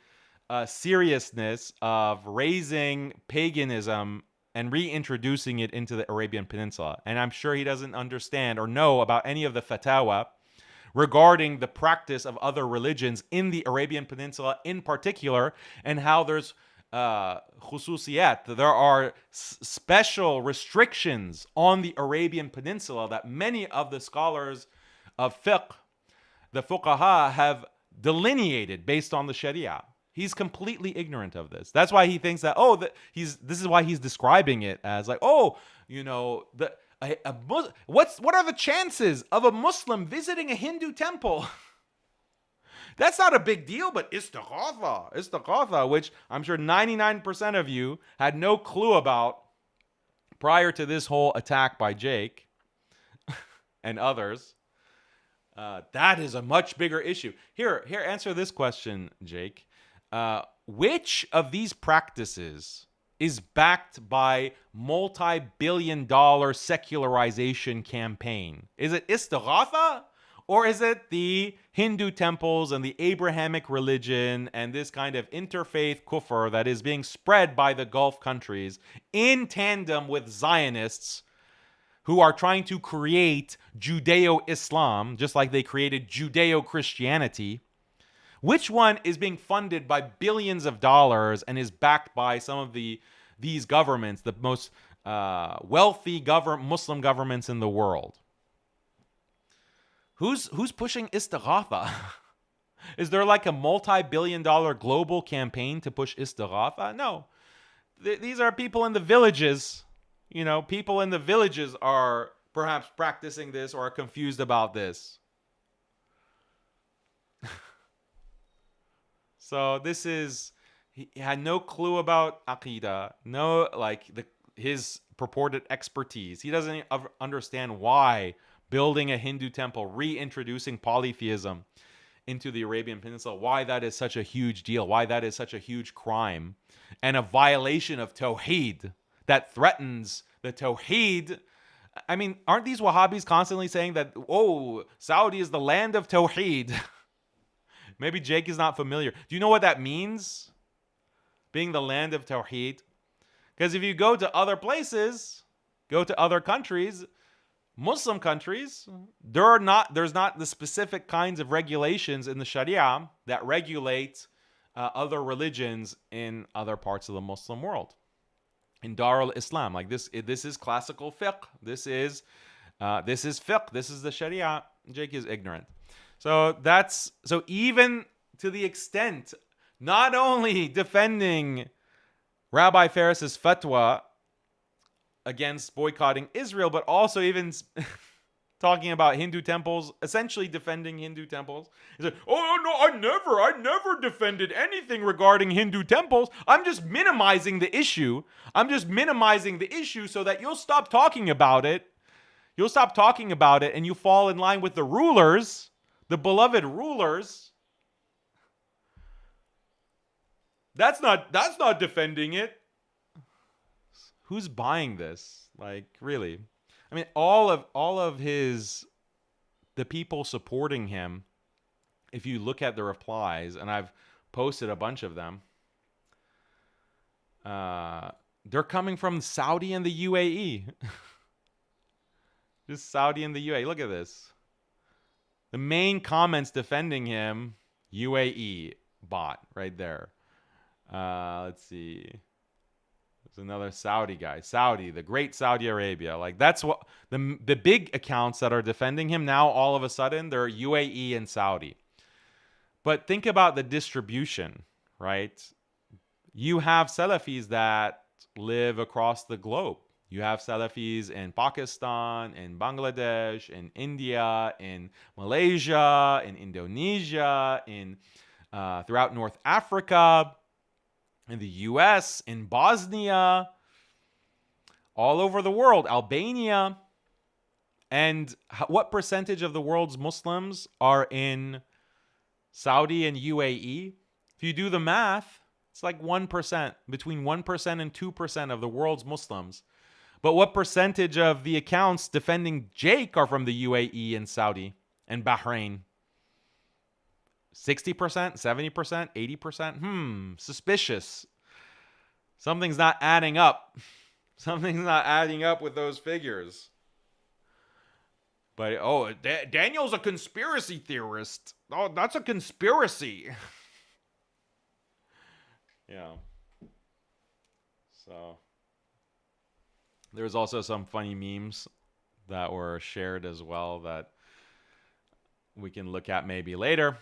seriousness of raising paganism and reintroducing it into the Arabian Peninsula. And I'm sure he doesn't understand or know about any of the fatwa regarding the practice of other religions in the Arabian Peninsula in particular, and how there's khususiyat. There are special restrictions on the Arabian Peninsula that many of the scholars of fiqh, the fuqaha, have delineated based on the Sharia. He's completely ignorant of this. That's why he thinks that, this is why he's describing it as like, what are the chances of a Muslim visiting a Hindu temple? That's not a big deal, but istighatha, which I'm sure 99% of you had no clue about prior to this whole attack by Jake and others. That is a much bigger issue. Here, answer this question, Jake. Which of these practices is backed by multi-billion-dollar secularization campaign? Is it istighatha, or is it the Hindu temples and the Abrahamic religion and this kind of interfaith kufr that is being spread by the Gulf countries in tandem with Zionists who are trying to create Judeo-Islam, just like they created Judeo-Christianity? Which one is being funded by billions of dollars and is backed by some of these governments, the most wealthy Muslim governments in the world? Who's pushing istighatha? Is there like a multi-billion-dollar global campaign to push istighatha? No. These are people in the villages. You know, people in the villages are perhaps practicing this or are confused about this. So he had no clue about Aqidah, his purported expertise. He doesn't understand why building a Hindu temple, reintroducing polytheism into the Arabian Peninsula, why that is such a huge deal, why that is such a huge crime, and a violation of Tawheed that threatens the Tawheed. I mean, aren't these Wahhabis constantly saying that, Saudi is the land of Tawheed? Maybe Jake is not familiar. Do you know what that means? Being the land of Tawheed? Because if you go to other places, go to other countries, Muslim countries, there's not the specific kinds of regulations in the Sharia that regulate other religions in other parts of the Muslim world. In Dar al-Islam, like this is classical fiqh. This is fiqh. This is the Sharia. Jake is ignorant. So even to the extent, not only defending Rabbi Faris's fatwa against boycotting Israel, but also even talking about Hindu temples, essentially defending Hindu temples. He's like, oh no, I never defended anything regarding Hindu temples. I'm just minimizing the issue. So that you'll stop talking about it. And you fall in line with the rulers, the beloved rulers. That's not defending it. Who's buying this? Like, really? I mean, all of his the people supporting him, if you look at the replies, and I've posted a bunch of them, they're coming from Saudi and the UAE. Just Saudi and the UAE. Look at this. The main comments defending him, UAE bot right there. Let's see. There's another Saudi guy. Saudi, the great Saudi Arabia. Like, that's what the big accounts that are defending him now, all of a sudden, they're UAE and Saudi. But think about the distribution, right? You have Salafis that live across the globe. You have Salafis in Pakistan, in Bangladesh, in India, in Malaysia, in Indonesia, in throughout North Africa, in the US, in Bosnia, all over the world, Albania. And what percentage of the world's Muslims are in Saudi and UAE? If you do the math, it's like 1%, between 1% and 2% of the world's Muslims. But what percentage of the accounts defending Jake are from the UAE and Saudi and Bahrain? 60%, 70%, 80%? Suspicious. Something's not adding up. Something's not adding up with those figures. But, Daniel's a conspiracy theorist. Oh, that's a conspiracy. Yeah. So, there's also some funny memes that were shared as well that we can look at maybe later.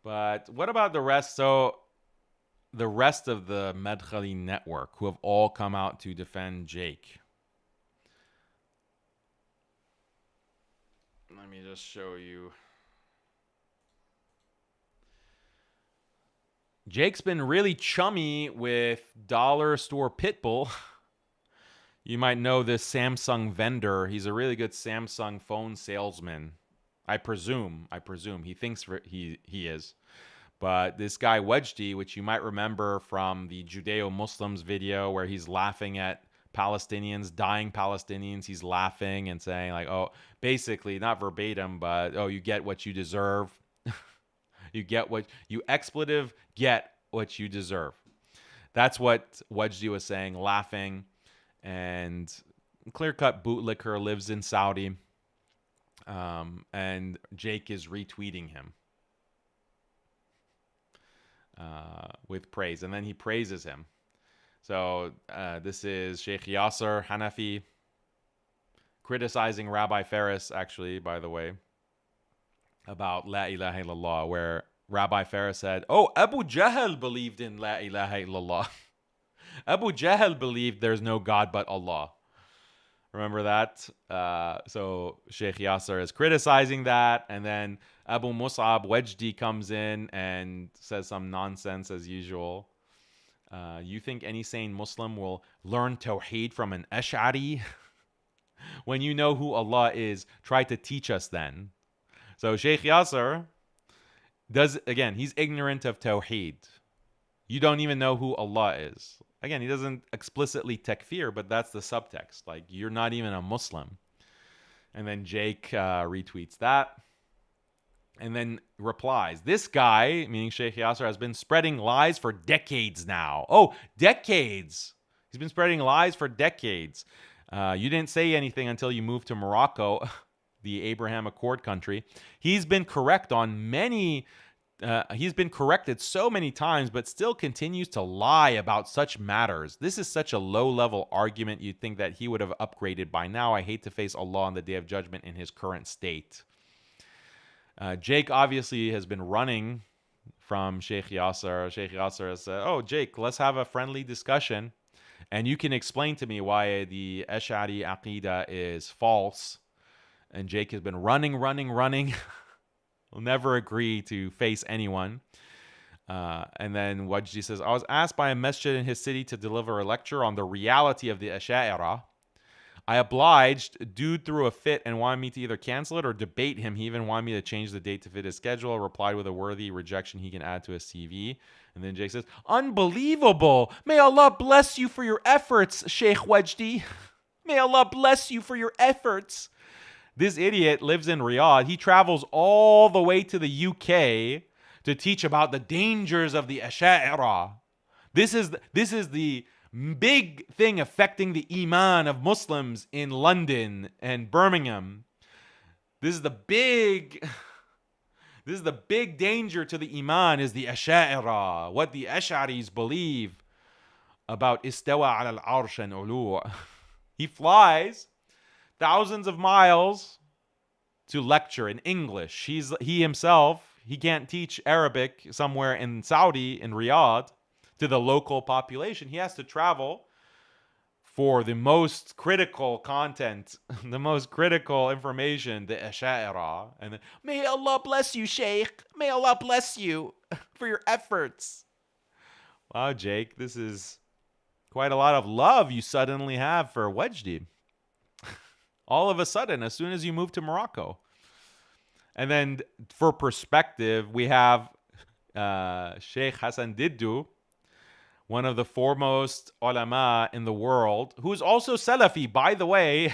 But what about the rest? So, the rest of the MADKHALI network who have all come out to defend Jake. Let me just show you. Jake's been really chummy with Dollar Store Pitbull. You might know this Samsung vendor. He's a really good Samsung phone salesman. I presume. He thinks he is. But this guy Wedgedy, which you might remember from the Judeo-Muslims video where he's laughing at Palestinians, dying Palestinians, he's laughing and saying like, oh, basically, not verbatim, but, oh, you get what you deserve. You get what you expletive get what you deserve. That's what Wedgedy was saying, laughing. And clear-cut bootlicker lives in Saudi. And Jake is retweeting him with praise. And then he praises him. So this is Sheikh Yasser Hanafi criticizing Rabbi Faris, actually, by the way, about La ilaha illallah, where Rabbi Faris said, oh, Abu Jahl believed in La ilaha illallah. Abu Jahl believed there's no God but Allah. Remember that? So Sheikh Yasser is criticizing that, and then Abu Mus'ab Wedgedy comes in and says some nonsense as usual. You think any sane Muslim will learn Tawheed from an Ash'ari? When you know who Allah is, try to teach us then. So Sheikh Yasser he's ignorant of Tawheed. You don't even know who Allah is. Again, he doesn't explicitly takfir, but that's the subtext. Like, you're not even a Muslim. And then Jake retweets that. And then replies, this guy, meaning Sheikh Yasser, has been spreading lies for decades now. Oh, decades. He's been spreading lies for decades. You didn't say anything until you moved to Morocco, the Abraham Accord country. He's been correct on many... he's been corrected so many times, but still continues to lie about such matters. This is such a low-level argument. You'd think that he would have upgraded by now. I hate to face Allah on the Day of Judgment in his current state. Jake obviously has been running from Sheikh Yasser. Sheikh Yasser has said, oh, Jake, let's have a friendly discussion, and you can explain to me why the Ash'ari Aqidah is false. And Jake has been running. Will never agree to face anyone. And then Wedgedy says, I was asked by a masjid in his city to deliver a lecture on the reality of the Ash'ari. I obliged. Dude threw a fit and wanted me to either cancel it or debate him. He even wanted me to change the date to fit his schedule. I replied with a worthy rejection he can add to his CV. And then Jake says, unbelievable. May Allah bless you for your efforts, Sheikh Wedgedy. May Allah bless you for your efforts. This idiot lives in Riyadh. He travels all the way to the UK to teach about the dangers of the Asha'ira. This is the big thing affecting the iman of Muslims in London and Birmingham. This is the big danger to the iman is the Asha'ira, what the Ash'aris believe about istawa al arsh and ulu. He flies thousands of miles to lecture in English. He can't teach Arabic somewhere in Saudi, in Riyadh, to the local population. He has to travel for the most critical content, the most critical information, the Asha'ira. And then, may Allah bless you, Sheikh. May Allah bless you for your efforts. Wow, Jake, this is quite a lot of love you suddenly have for Wajdi. All of a sudden, as soon as you move to Morocco. And then for perspective, we have Sheikh Hassan Diddu, one of the foremost ulama in the world, who's also Salafi, by the way,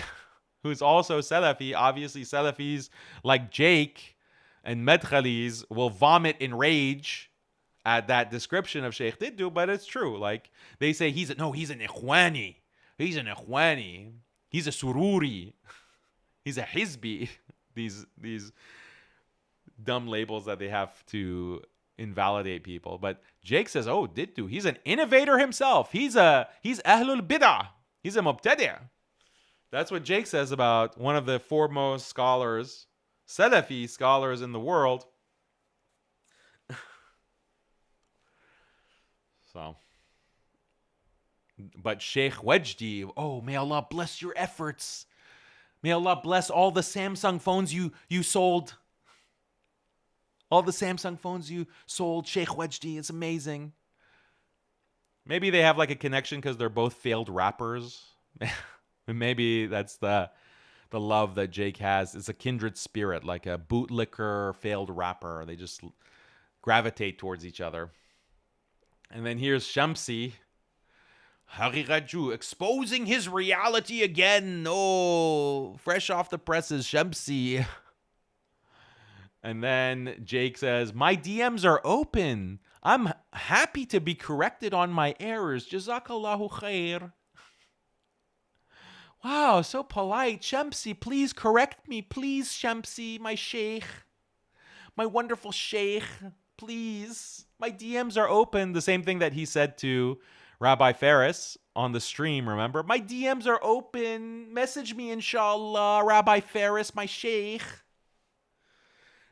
who's also Salafi. Obviously, Salafis like Jake and MADKHALIs will vomit in rage at that description of Sheikh Diddu, but it's true. Like, they say he's an Ikhwani. He's an Ikhwani. He's a Sururi. He's a Hizbi. These dumb labels that they have to invalidate people. But Jake says, oh, Diddu, he's an innovator himself. He's Ahlul Bid'ah. He's a Mubtadi'. That's what Jake says about one of the foremost scholars, Salafi scholars in the world. So, but Sheikh Wajdi, oh, may Allah bless your efforts. May Allah bless all the Samsung phones you sold. All the Samsung phones you sold, Sheikh Wajdi. It's amazing. Maybe they have like a connection because they're both failed rappers. Maybe that's the love that Jake has. It's a kindred spirit, like a bootlicker, failed rapper. They just gravitate towards each other. And then here's Shamsi, Haqiqatjou, exposing his reality again. Oh, fresh off the presses, Shamsi. And then Jake says, my DMs are open. I'm happy to be corrected on my errors. Jazakallahu khair. Wow, so polite. Shamsi, please correct me. Please, Shamsi, my sheikh. My wonderful sheikh. Please. My DMs are open. The same thing that he said to Rabbi Ferris on the stream, remember? My DMs are open. Message me, inshallah. Rabbi Ferris, my sheikh.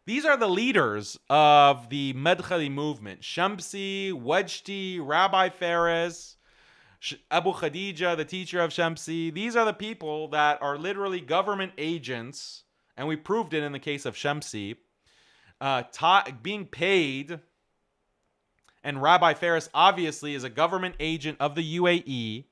These are the leaders of the MADKHALI movement. Shamsi, Wajdi, Rabbi Ferris, Abu Khadija, the teacher of Shamsi. These are the people that are literally government agents, and we proved it in the case of Shamsi, being paid. And Rabbi Ferris obviously is a government agent of the UAE.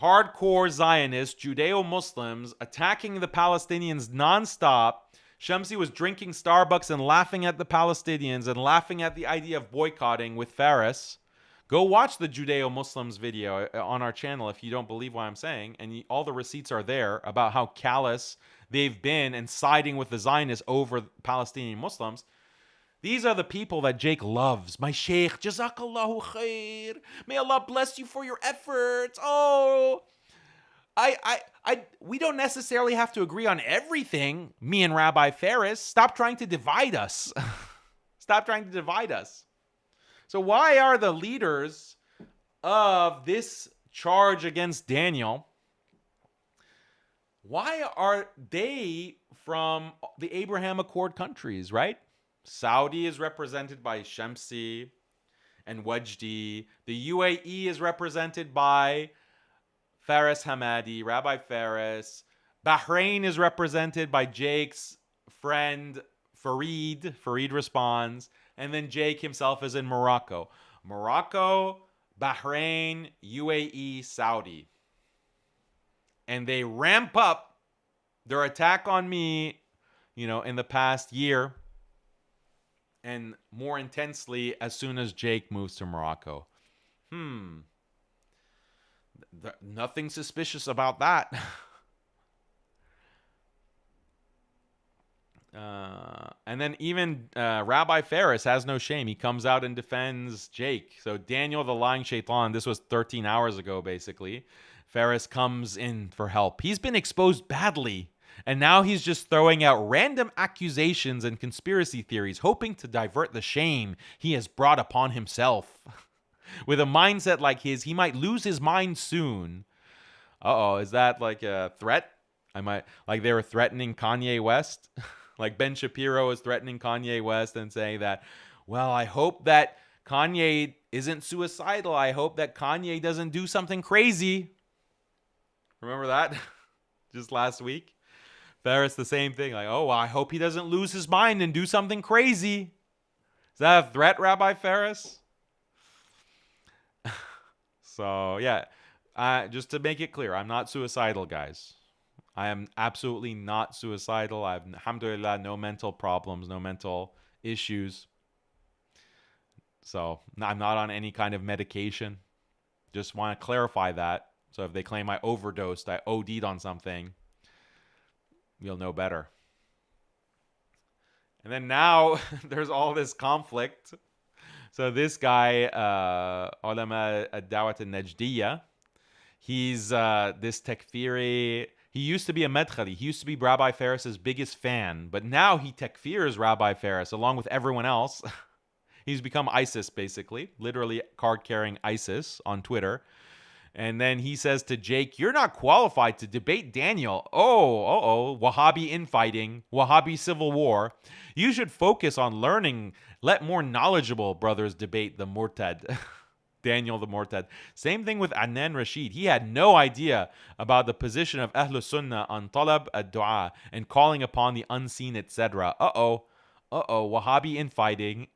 Hardcore Zionists, Judeo-Muslims, attacking the Palestinians nonstop. Shamsi was drinking Starbucks and laughing at the Palestinians and laughing at the idea of boycotting with Ferris. Go watch the Judeo-Muslims video on our channel if you don't believe what I'm saying. And all the receipts are there about how callous they've been and siding with the Zionists over Palestinian Muslims. These are the people that Jake loves. My sheikh, Jazakallahu khair. May Allah bless you for your efforts. Oh, we don't necessarily have to agree on everything, me and Rabbi Ferris. Stop trying to divide us. Stop trying to divide us. So why are the leaders of this charge against Daniel, why are they from the Abraham Accord countries, right? Saudi is represented by Shamsi and Wajdi. The UAE is represented by Faris Hamadi, Rabbi Faris. Bahrain is represented by Jake's friend Farid. Farid responds. And then Jake himself is in Morocco. Morocco, Bahrain, UAE, Saudi. And they ramp up their attack on me, in the past year. And more intensely as soon as Jake moves to Morocco. Nothing suspicious about that. And then even Rabbi Ferris has no shame. He comes out and defends Jake. So Daniel, the lying shaitan, this was 13 hours ago, basically. Ferris comes in for help. He's been exposed badly. And now he's just throwing out random accusations and conspiracy theories, hoping to divert the shame he has brought upon himself. With a mindset like his, he might lose his mind soon. Uh-oh, is that like a threat? Like they were threatening Kanye West? Like Ben Shapiro is threatening Kanye West and saying that, well, I hope that Kanye isn't suicidal. I hope that Kanye doesn't do something crazy. Remember that? Just last week? Ferris, the same thing. Like, oh, well, I hope he doesn't lose his mind and do something crazy. Is that a threat, Rabbi Ferris? So, yeah. Just to make it clear, I'm not suicidal, guys. I am absolutely not suicidal. I have, alhamdulillah, no mental problems, no mental issues. So I'm not on any kind of medication. Just want to clarify that. So if they claim I overdosed, I OD'd on something, you'll know better. And then now there's all this conflict. So this guy, Ulama ad-Dawat al-Najdiyya, he's this takfiri. He used to be a MADKHALI. He used to be Rabbi Ferris's biggest fan. But now he takfirs Rabbi Ferris along with everyone else. He's become ISIS, basically. Literally card-carrying ISIS on Twitter. And then he says to Jake, you're not qualified to debate Daniel. Wahhabi infighting, Wahhabi civil war. You should focus on learning. Let more knowledgeable brothers debate the Murtad. Daniel the Murtad. Same thing with Adnan Rashid. He had no idea about the position of Ahlus Sunnah on talab ad-du'a and calling upon the unseen, etc. Wahhabi infighting.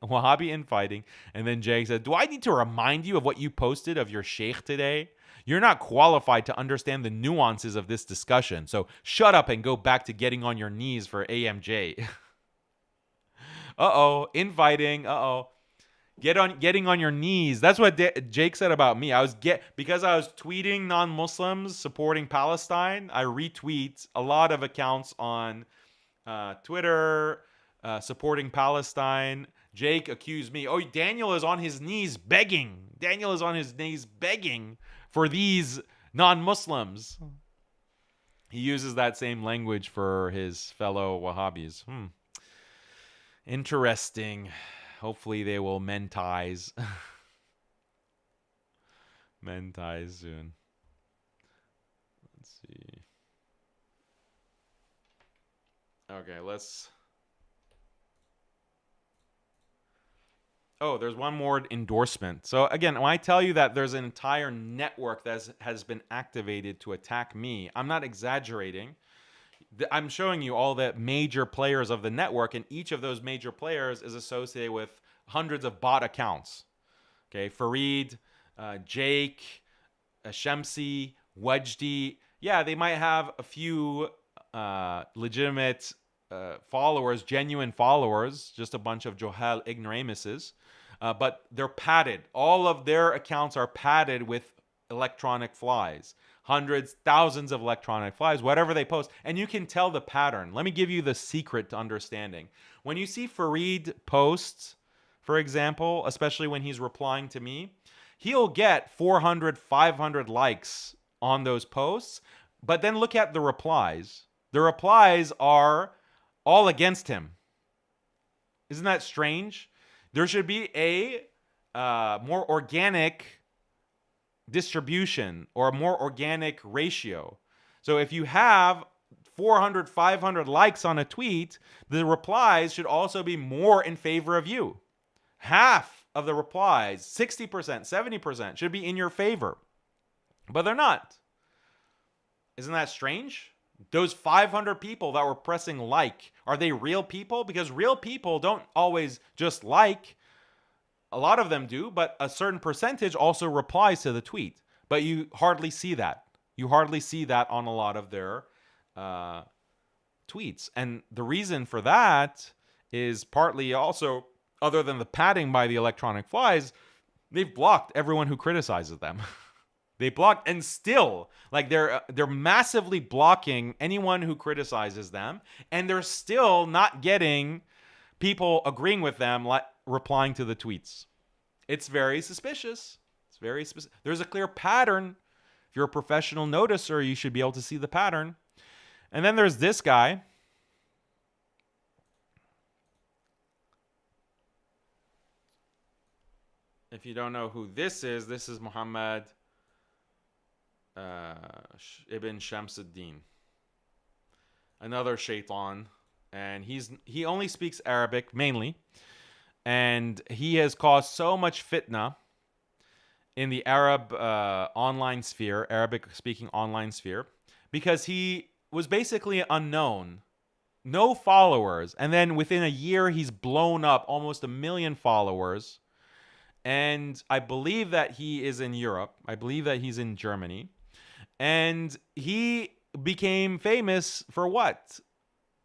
And then Jake said, do I need to remind you of what you posted of your sheikh today? You're not qualified to understand the nuances of this discussion. So shut up and go back to getting on your knees for AMJ. Infighting. Getting on your knees. That's what Jake said about me. Because I was tweeting non-Muslims supporting Palestine. I retweet a lot of accounts on Twitter supporting Palestine. Jake accused me. Oh, Daniel is on his knees begging. For these non-Muslims. He uses that same language for his fellow Wahhabis. Interesting. Hopefully they will mend ties. Mend ties soon. Let's see. Okay, let's... Oh, there's one more endorsement. So again, when I tell you that there's an entire network that has been activated to attack me, I'm not exaggerating. I'm showing you all the major players of the network, and each of those major players is associated with hundreds of bot accounts. Okay, Fareed, Jake, Shamsi, Wajdi. Yeah, they might have a few legitimate followers, genuine followers, just a bunch of Johal ignoramuses. But they're padded. All of their accounts are padded with electronic flies. Hundreds, thousands of electronic flies, whatever they post. And you can tell the pattern. Let me give you the secret to understanding. When you see Fareed posts, for example, especially when he's replying to me, he'll get 400, 500 likes on those posts. But then look at the replies. The replies are all against him. Isn't that strange? There should be a more organic distribution or a more organic ratio. So if you have 400, 500 likes on a tweet, the replies should also be more in favor of you. Half of the replies, 60%, 70% should be in your favor. But they're not. Isn't that strange? Those 500 people that were pressing like, are they real people? Because real people don't always just like. A lot of them do, but a certain percentage also replies to the tweet. But you hardly see that. You hardly see that on a lot of their tweets. And the reason for that is partly also, other than the padding by the electronic flies, they've blocked everyone who criticizes them. They block, and still, like, they're massively blocking anyone who criticizes them, and they're still not getting people agreeing with them, like replying to the tweets. It's very suspicious. It's very specific. There's a clear pattern. If you're a professional noticer, you should be able to see the pattern. And then there's this guy. If you don't know who this is Muhammad ibn Shamsuddin, another shaitan, and he only speaks Arabic mainly, and he has caused so much fitna in the Arab online sphere, Arabic-speaking online sphere, because he was basically unknown, no followers, and then within a year he's blown up, almost 1 million followers. And I believe that he is in Europe. I believe that he's in Germany. And he became famous for what?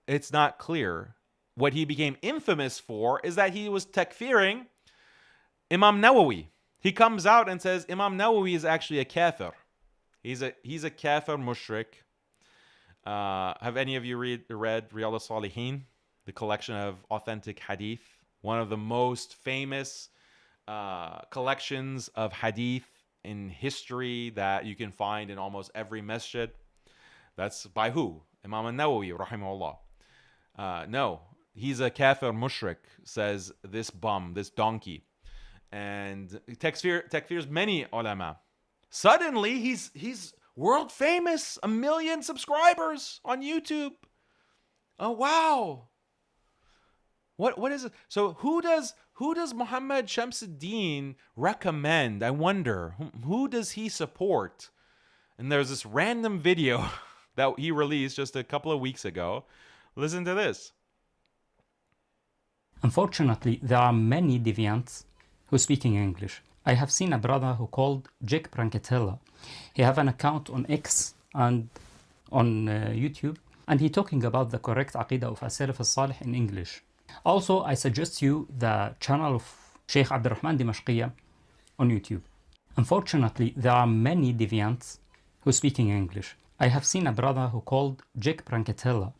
It's not clear. What he became infamous for is that he was takfiring Imam Nawawi. He comes out and says Imam Nawawi is actually a kafir. He's a kafir mushrik. Have any of you read Riyadh al-Salihin, the collection of authentic hadith? One of the most famous collections of hadith in history that you can find in almost every masjid. That's by who? Imam al-Nawawi, rahimahullah. No, he's a kafir mushrik, says this bum, this donkey. And takfirs many ulama. Suddenly, he's world famous, 1 million subscribers on YouTube. Oh, wow. What is it? So who does Muhammad Shamsuddin recommend? I wonder. Who does he support? And there's this random video that he released just a couple of weeks ago. Listen to this. Unfortunately, there are many deviants who speak in English. I have seen a brother who called Jake Pranketella. He have an account on X and on YouTube, and he talking about the correct aqidah of As-Salaf al-Salih in English. Also, I suggest you the channel of Sheikh Abdurrahman Dimashqiya on YouTube. Unfortunately, there are many deviants who speak in English. I have seen a brother who called Jake Pranketella.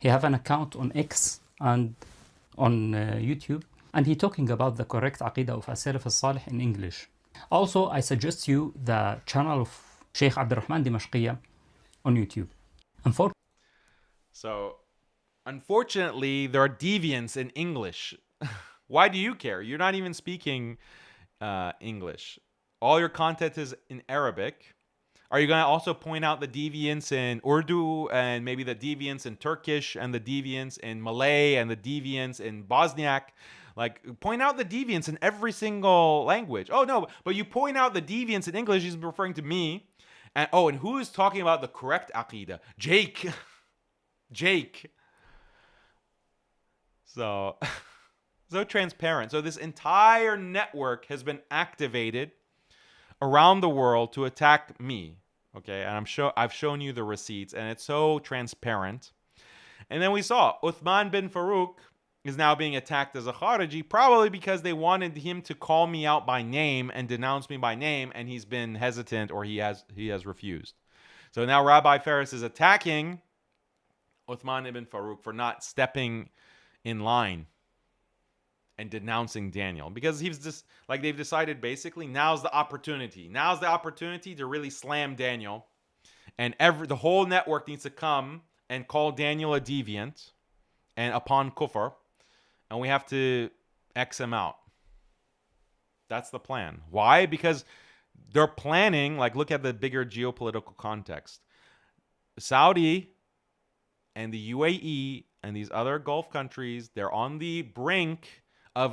He have an account on X and on YouTube, and he talking about the correct aqidah of As-Salaf al-Salih in English. Also, I suggest you the channel of Sheikh Abdurrahman Dimashqiya on YouTube. Unfortunately, there are deviants in English. Why do you care? You're not even speaking English. All your content is in Arabic. Are you going to also point out the deviants in Urdu and maybe the deviants in Turkish and the deviants in Malay and the deviants in Bosniak? Like, point out the deviants in every single language. Oh, no, but you point out the deviants in English, he's referring to me. And who is talking about the correct aqidah? Jake. Jake. So transparent. So this entire network has been activated around the world to attack me. Okay, and I've shown you the receipts, and it's so transparent. And then we saw Uthman bin Farouk is now being attacked as a Khariji, probably because they wanted him to call me out by name and denounce me by name, and he's been hesitant, or he has refused. So now Rabbi Faris is attacking Uthman ibn Farouk for not stepping in line and denouncing Daniel, because he's just like, they've decided basically now's the opportunity to really slam Daniel, and the whole network needs to come and call Daniel a deviant and upon kufr, and we have to X him out. That's the plan. Why? Because they're planning, like, look at the bigger geopolitical context. Saudi and the UAE and these other Gulf countries, they're on the brink of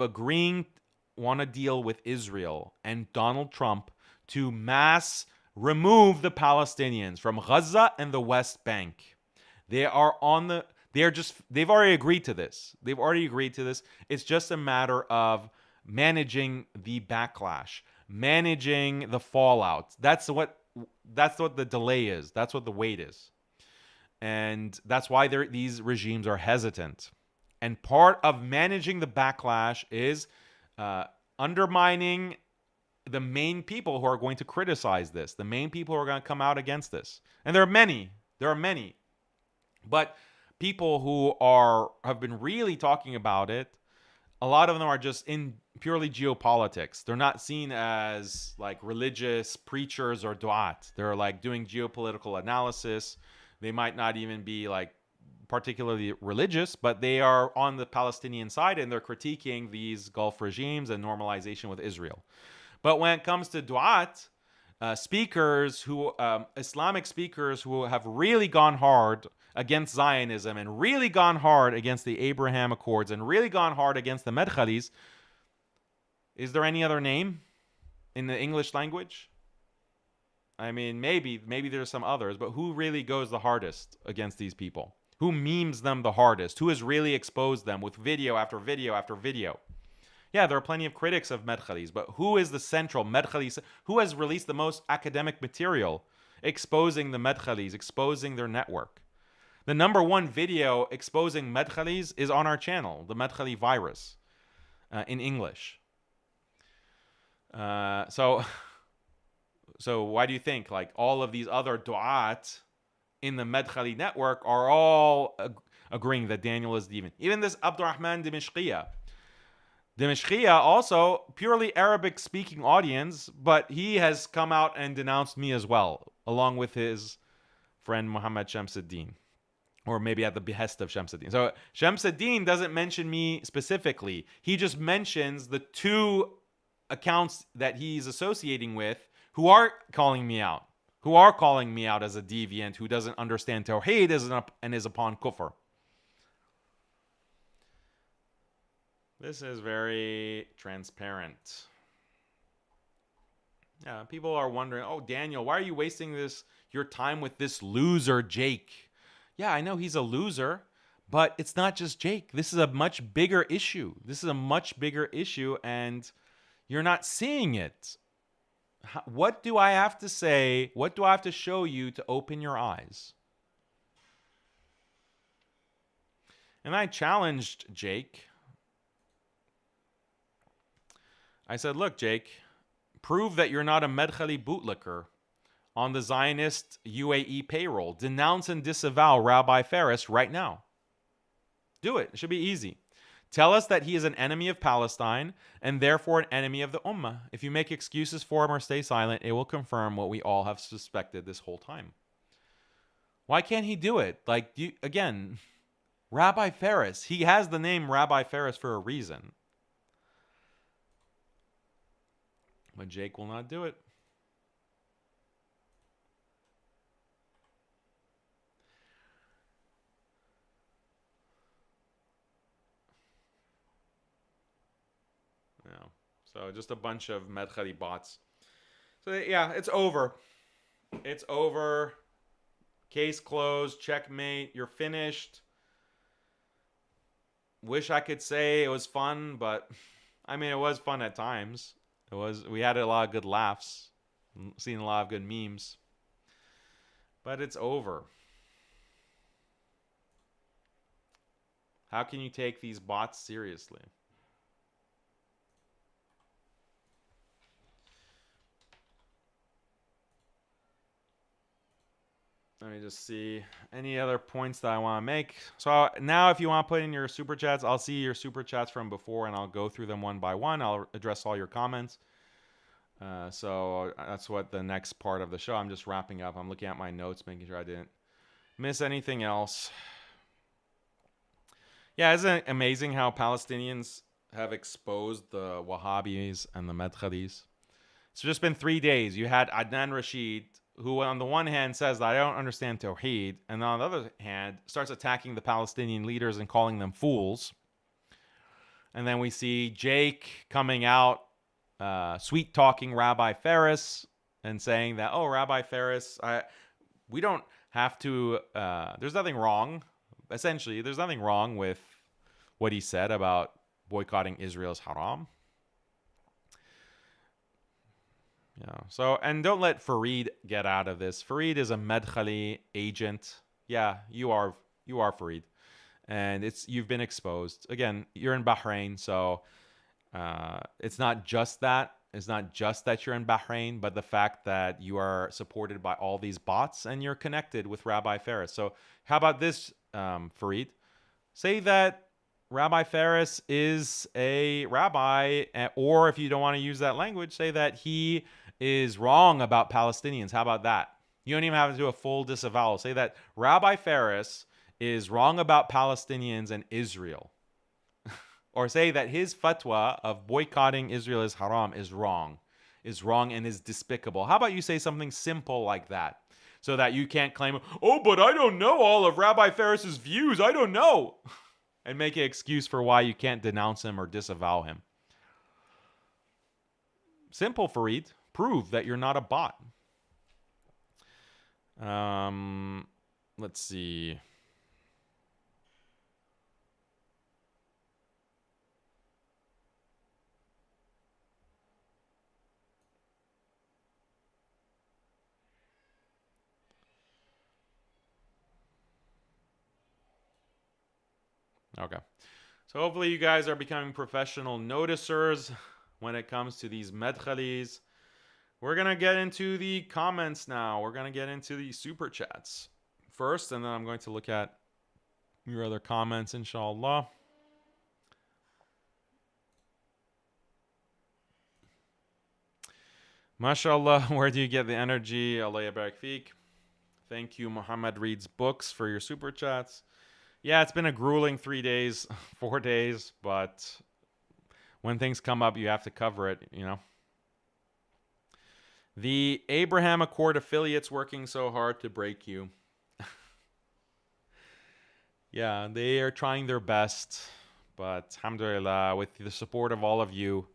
want to deal with Israel and Donald Trump to mass remove the Palestinians from Gaza and the West Bank. They've already agreed to this. It's just a matter of managing the backlash, managing the fallout. That's what the delay is. That's what the wait is. And that's why these regimes are hesitant. And part of managing the backlash is undermining the main people who are going to criticize this, the main people who are going to come out against this. And there are many. But people who have been really talking about it, a lot of them are just in purely geopolitics. They're not seen as like religious preachers or du'at. They're like doing geopolitical analysis. They might not even be like particularly religious, but they are on the Palestinian side and they're critiquing these Gulf regimes and normalization with Israel. But when it comes to du'at, speakers who, Islamic speakers who have really gone hard against Zionism and really gone hard against the Abraham Accords and really gone hard against the MADKHALIs, is there any other name in the English language? I mean, maybe there's some others, but who really goes the hardest against these people? Who memes them the hardest? Who has really exposed them with video after video after video? Yeah, there are plenty of critics of MADKHALIs, but who is the central MADKHALIs? Who has released the most academic material exposing the MADKHALIs, exposing their network? The number one video exposing MADKHALIs is on our channel, the MADKHALI virus, in English. So why do you think like all of these other du'at in the MADKHALI network are all agreeing that Daniel is demon? Even this Abdurrahman Dimishqiya, also purely Arabic speaking audience, but he has come out and denounced me as well, along with his friend Muhammad Shamsuddin, or maybe at the behest of Shamsuddin. So Shamsuddin doesn't mention me specifically. He just mentions the two accounts that he's associating with who are calling me out, as a deviant who doesn't understand Tawheed and is upon kufr. This is very transparent. Yeah, people are wondering, oh, Daniel, why are you wasting your time with this loser, Jake? Yeah, I know he's a loser, but it's not just Jake. This is a much bigger issue. And you're not seeing it. What do I have to say? What do I have to show you to open your eyes? And I challenged Jake. I said, look, Jake, prove that you're not a MADKHALI bootlicker on the Zionist UAE payroll. Denounce and disavow Rabbi Faris right now. Do it. It should be easy. Tell us that he is an enemy of Palestine and therefore an enemy of the Ummah. If you make excuses for him or stay silent, it will confirm what we all have suspected this whole time. Why can't he do it? Like, again, Rabbi Faris. He has the name Rabbi Faris for a reason. But Jake will not do it. Yeah. So just a bunch of MADKHALI bots. So yeah, it's over. It's over. Case closed. Checkmate. You're finished. Wish I could say it was fun, but I mean, it was fun at times. We had a lot of good laughs, seen a lot of good memes, but it's over. How can you take these bots seriously? Let me just see any other points that I want to make. So now if you want to put in your super chats, I'll see your super chats from before and I'll go through them one by one. I'll address all your comments. So that's what the next part of the show. I'm just wrapping up. I'm looking at my notes, making sure I didn't miss anything else. Yeah, isn't it amazing how Palestinians have exposed the Wahhabis and the MADKHALIs? It's just been 3 days. You had Adnan Rashid, who on the one hand says that I don't understand Tawheed, and on the other hand starts attacking the Palestinian leaders and calling them fools. And then we see Jake coming out, sweet-talking Rabbi Faris and saying that, oh, Rabbi Faris, we don't have to, there's nothing wrong. Essentially, there's nothing wrong with what he said about boycotting Israel's haram. Yeah. So, and don't let Fareed get out of this. Fareed is a MADKHALI agent. Yeah, you are Fareed, and you've been exposed. Again, you're in Bahrain, so it's not just that. is not just that you're in Bahrain, but the fact that you are supported by all these bots and you're connected with Rabbi Faris. So how about this, Fareed? Say that Rabbi Faris is a rabbi, or if you don't want to use that language, say that he is wrong about Palestinians. How about that? You don't even have to do a full disavowal. Say that Rabbi Faris is wrong about Palestinians and Israel. Or say that his fatwa of boycotting Israel is haram is wrong and is despicable. How about you say something simple like that? So that you can't claim, oh, but I don't know all of Rabbi Faris's views. I don't know. And make an excuse for why you can't denounce him or disavow him. Simple, Fareed. Prove that you're not a bot. Let's see. Okay. So hopefully you guys are becoming professional noticers when it comes to these MADKHALIs. We're going to get into the comments now. We're going to get into the super chats first, and then I'm going to look at your other comments, inshallah. MashaAllah, where do you get the energy? Allah yabarak feek. Thank you, Muhammad Reads Books, for your super chats. Yeah, it's been a grueling 3 days, 4 days, but when things come up, you have to cover it, you know. The Abraham Accord affiliates working so hard to break you. Yeah, they are trying their best, but alhamdulillah, with the support of all of you,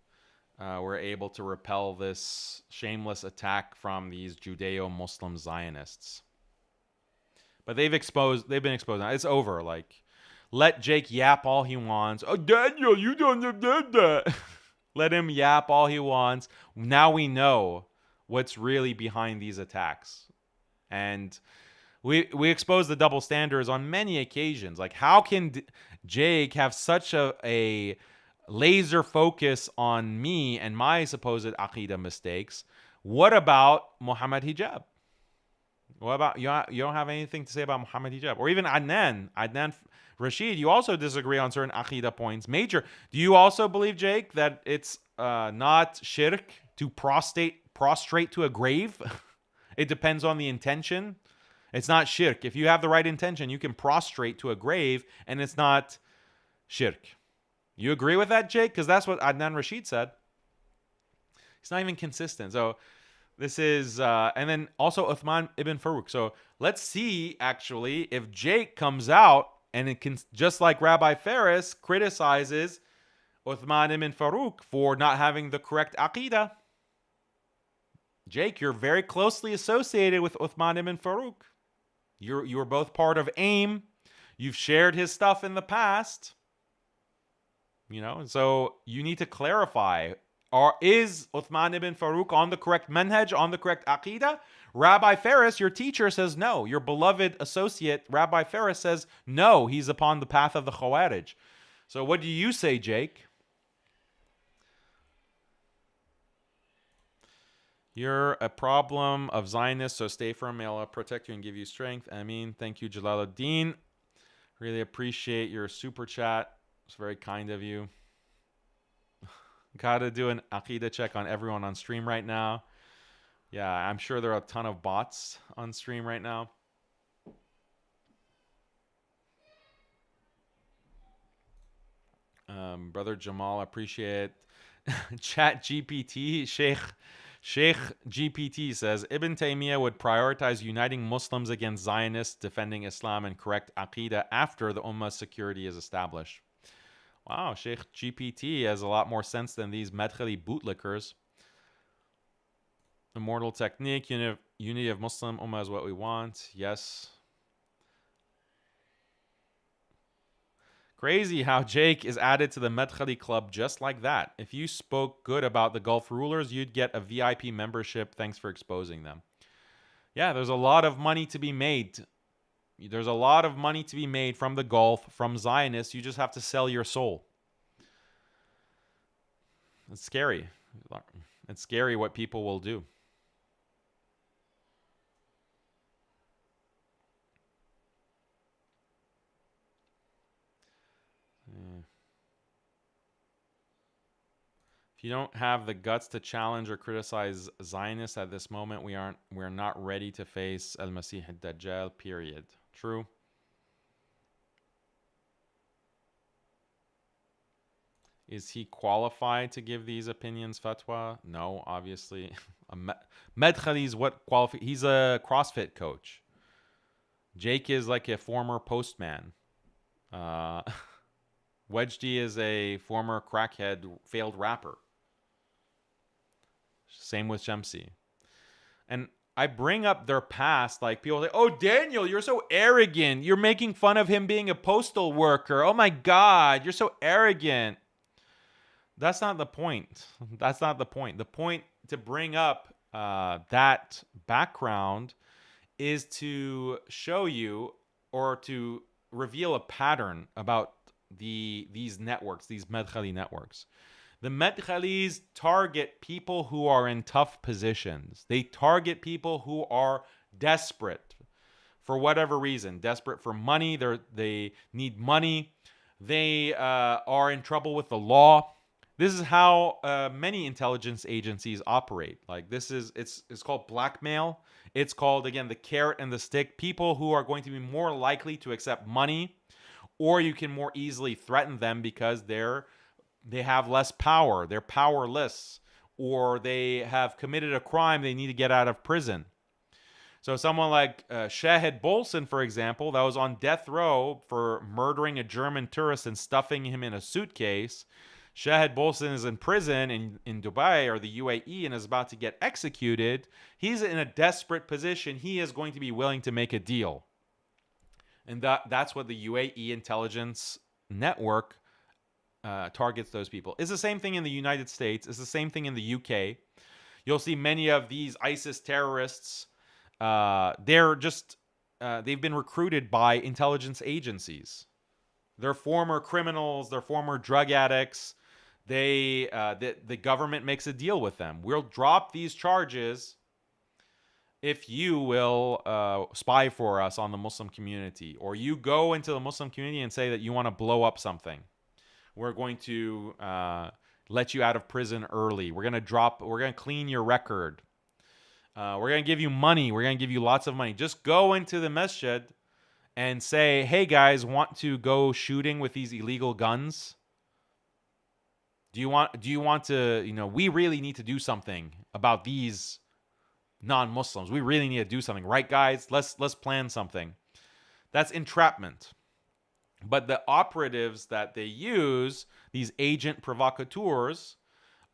we're able to repel this shameless attack from these Judeo-Muslim Zionists. But they've been exposed. It's over. Like, let Jake yap all he wants. Oh, Daniel, you don't know that. Let him yap all he wants. Now we know what's really behind these attacks. And we expose the double standards on many occasions. Like, how can Jake have such a laser focus on me and my supposed Aqidah mistakes? What about Muhammad Hijab? What about you don't have anything to say about Muhammad Hijab? Or even Adnan Rashid, you also disagree on certain Aqidah points. Major, do you also believe, Jake, that it's not shirk to prostrate to a grave? It depends on the intention. It's not shirk. If you have the right intention, you can prostrate to a grave and it's not shirk. You agree with that, Jake? Because that's what Adnan Rashid said. It's not even consistent. So this is, and then also Uthman ibn Farouk. So let's see, actually, if Jake comes out and it can, just like Rabbi Faris criticizes Uthman ibn Farouk for not having the correct Aqidah. Jake, you're very closely associated with Uthman ibn Farouk. You were both part of AIM. You've shared his stuff in the past. You know, so you need to clarify. Is Uthman ibn Farouk on the correct manhaj, on the correct aqidah? Rabbi Faris, your teacher, says no. Your beloved associate, Rabbi Faris, says no. He's upon the path of the Khawarij. So what do you say, Jake? You're a problem of Zionists, so stay firm. May Allah protect you and give you strength. Ameen. Thank you, Jalaluddin. Really appreciate your super chat. It's very kind of you. Gotta do an Aqidah check on everyone on stream right now. Yeah, I'm sure there are a ton of bots on stream right now. Brother Jamal, appreciate it. Chat GPT, Sheikh GPT says, Ibn Taymiyyah would prioritize uniting Muslims against Zionists, defending Islam and correct Aqidah after the Ummah's security is established. Wow, Sheikh GPT has a lot more sense than these MADKHALI bootlickers. Immortal technique, unity of Muslim Ummah is what we want. Yes. Crazy how Jake is added to the MADKHALI club just like that. If you spoke good about the Gulf rulers, you'd get a VIP membership. Thanks for exposing them. Yeah, there's a lot of money to be made. There's a lot of money to be made from the Gulf, from Zionists. You just have to sell your soul. It's scary. It's scary what people will do. Yeah. If you don't have the guts to challenge or criticize Zionists at this moment, we're not ready to face Al-Masih ad-Dajjal, period. True. Is he qualified to give these opinions fatwa? No, obviously. MADKHALI's he's a CrossFit coach. Jake is like a former postman. Uh, Wedged is a former crackhead, failed rapper. Same with Shamsi. And I bring up their past, like people say, "Oh, Daniel, you're so arrogant. You're making fun of him being a postal worker. Oh my God, you're so arrogant." That's not the point. That's not the point. The point to bring up that background is to show you or to reveal a pattern about these networks, these MADKHALI networks. The MADKHALIs target people who are in tough positions. They target people who are desperate for whatever reason. Desperate for money. They need money. They are in trouble with the law. This is how many intelligence agencies operate. Like it's called blackmail. It's called, again, the carrot and the stick. People who are going to be more likely to accept money, or you can more easily threaten them because they have less power. They're powerless, or they have committed a crime. They need to get out of prison. So someone like Shahid Bolson, for example, that was on death row for murdering a German tourist and stuffing him in a suitcase. Shahid Bolson is in prison in Dubai or the UAE and is about to get executed. He's in a desperate position. He is going to be willing to make a deal. And that's what the UAE intelligence network targets those people. It's the same thing in the United States. It's the same thing in the UK. You'll see many of these ISIS terrorists. They've been recruited by intelligence agencies. They're former criminals. They're former drug addicts. The government makes a deal with them. We'll drop these charges if you will spy for us on the Muslim community, or you go into the Muslim community and say that you want to blow up something. We're going to let you out of prison early. We're going to clean your record. We're going to give you money. We're going to give you lots of money. Just go into the masjid and say, "Hey guys, want to go shooting with these illegal guns? Do you want to, we really need to do something about these non-Muslims. We really need to do something, right guys? Let's plan something." That's entrapment. But the operatives that they use, these agent provocateurs,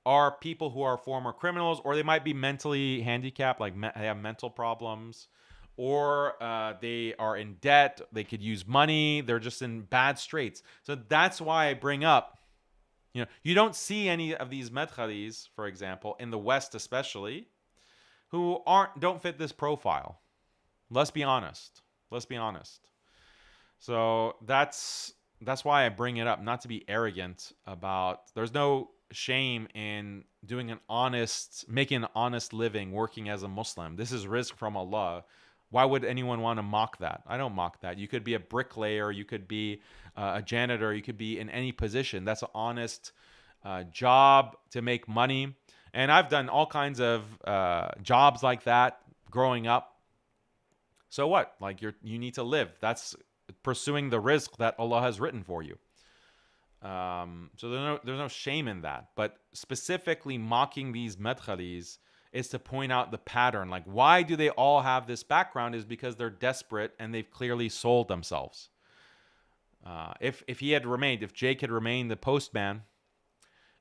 are people who are former criminals, or they might be mentally handicapped, like they have mental problems, or they are in debt. They could use money. They're just in bad straits. So that's why I bring up, you don't see any of these MADKHALIs, for example, in the West especially, who don't fit this profile. Let's be honest. So that's why I bring it up, not to be arrogant about. There's no shame in making an honest living, working as a Muslim. This is rizq from Allah. Why would anyone want to mock that? I don't mock that. You could be a bricklayer, you could be a janitor, you could be in any position. That's an honest job to make money. And I've done all kinds of jobs like that growing up. So what? Like you need to live. That's pursuing the rizq that Allah has written for you. So there's no shame in that. But specifically mocking these MADKHALIs is to point out the pattern. Like, why do they all have this background? Is because they're desperate and they've clearly sold themselves. If Jake had remained the postman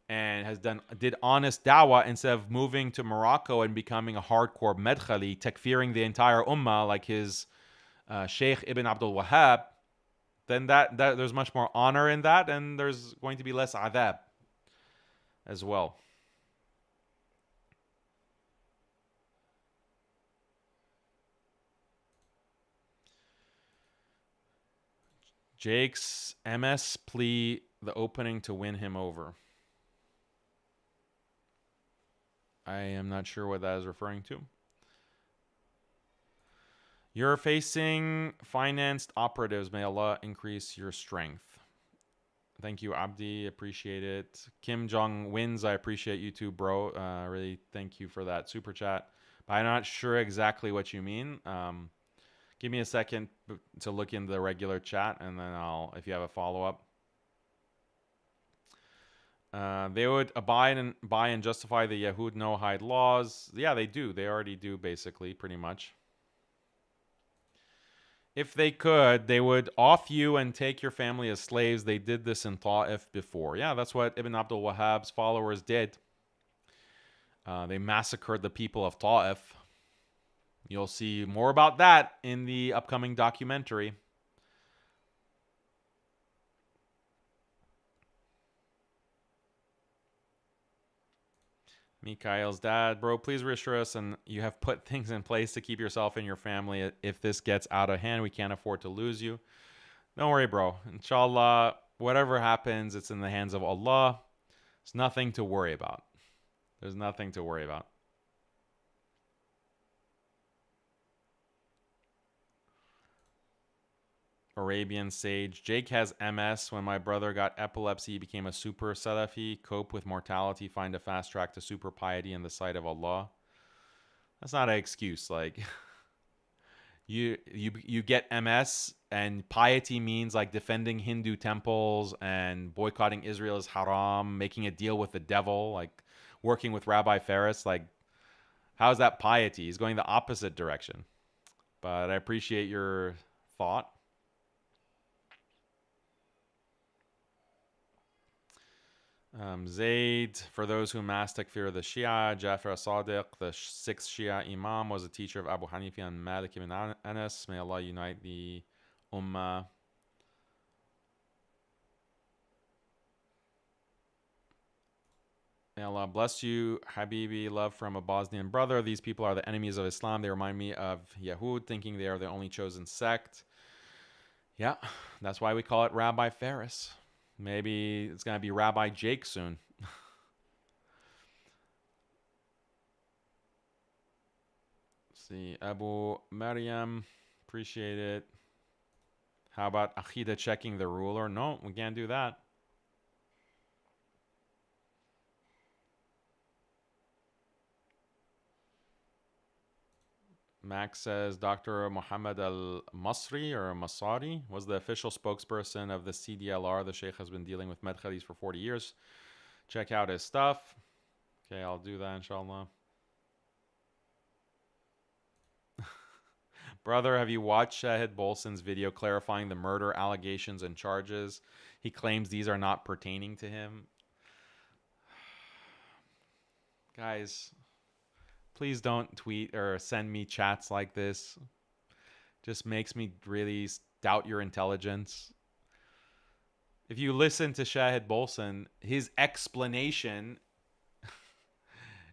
and did honest dawah instead of moving to Morocco and becoming a hardcore MADKHALI, takfiring the entire ummah like his Sheikh Ibn Abdul Wahhab, then that there's much more honor in that, and there's going to be less adab as well. Jake's MS plea the opening to win him over. I am not sure what that is referring to. You're facing financed operatives. May Allah increase your strength. Thank you, Abdi. Appreciate it. Kim Jong wins. I appreciate you too, bro. Really thank you for that super chat. But I'm not sure exactly what you mean. Give me a second to look in the regular chat, and then I'll, if you have a follow-up. They would abide and by and justify the Yahud no-hide laws. Yeah, they do. They already do, basically, pretty much. If they could, they would off you and take your family as slaves. They did this in Ta'if before. Yeah, that's what Ibn Abdul Wahhab's followers did. They massacred the people of Ta'if. You'll see more about that in the upcoming documentary. Mikhail's dad, bro, please reassure us and you have put things in place to keep yourself and your family. If this gets out of hand, we can't afford to lose you. Don't worry, bro. Inshallah, whatever happens, it's in the hands of Allah. There's nothing to worry about. There's nothing to worry about. Arabian sage. Jake has MS. When my brother got epilepsy, he became a super Salafi. Cope with mortality. Find a fast track to super piety in the sight of Allah. That's not an excuse. Like, you get MS, and piety means like defending Hindu temples and boycotting Israel is haram, making a deal with the devil, like working with Rabbi Ferris. Like, how's that piety? He's going the opposite direction. But I appreciate your thought. Zayd, for those who mass takfir the Shia, Jafar Sadiq, the sixth Shia Imam, was a teacher of Abu Hanifa and Malik ibn Anas. May Allah unite the Ummah. May Allah bless you. Habibi, love from a Bosnian brother. These people are the enemies of Islam. They remind me of Yahud, thinking they are the only chosen sect. Yeah, that's why we call it Rabbi Ferris. Maybe it's going to be Rabbi Jake soon. See, Abu Maryam, appreciate it. How about Akhida checking the ruler? No, we can't do that. Max says Dr. Muhammad al-Masri or Masari was the official spokesperson of the CDLR. The Sheikh has been dealing with MADKHALIs for 40 years. Check out his stuff. Okay, I'll do that, inshallah. Brother, have you watched Shahid Bolson's video clarifying the murder allegations and charges? He claims these are not pertaining to him. Guys, please don't tweet or send me chats like this. Just makes me really doubt your intelligence. If you listen to Shahid Bolson, his explanation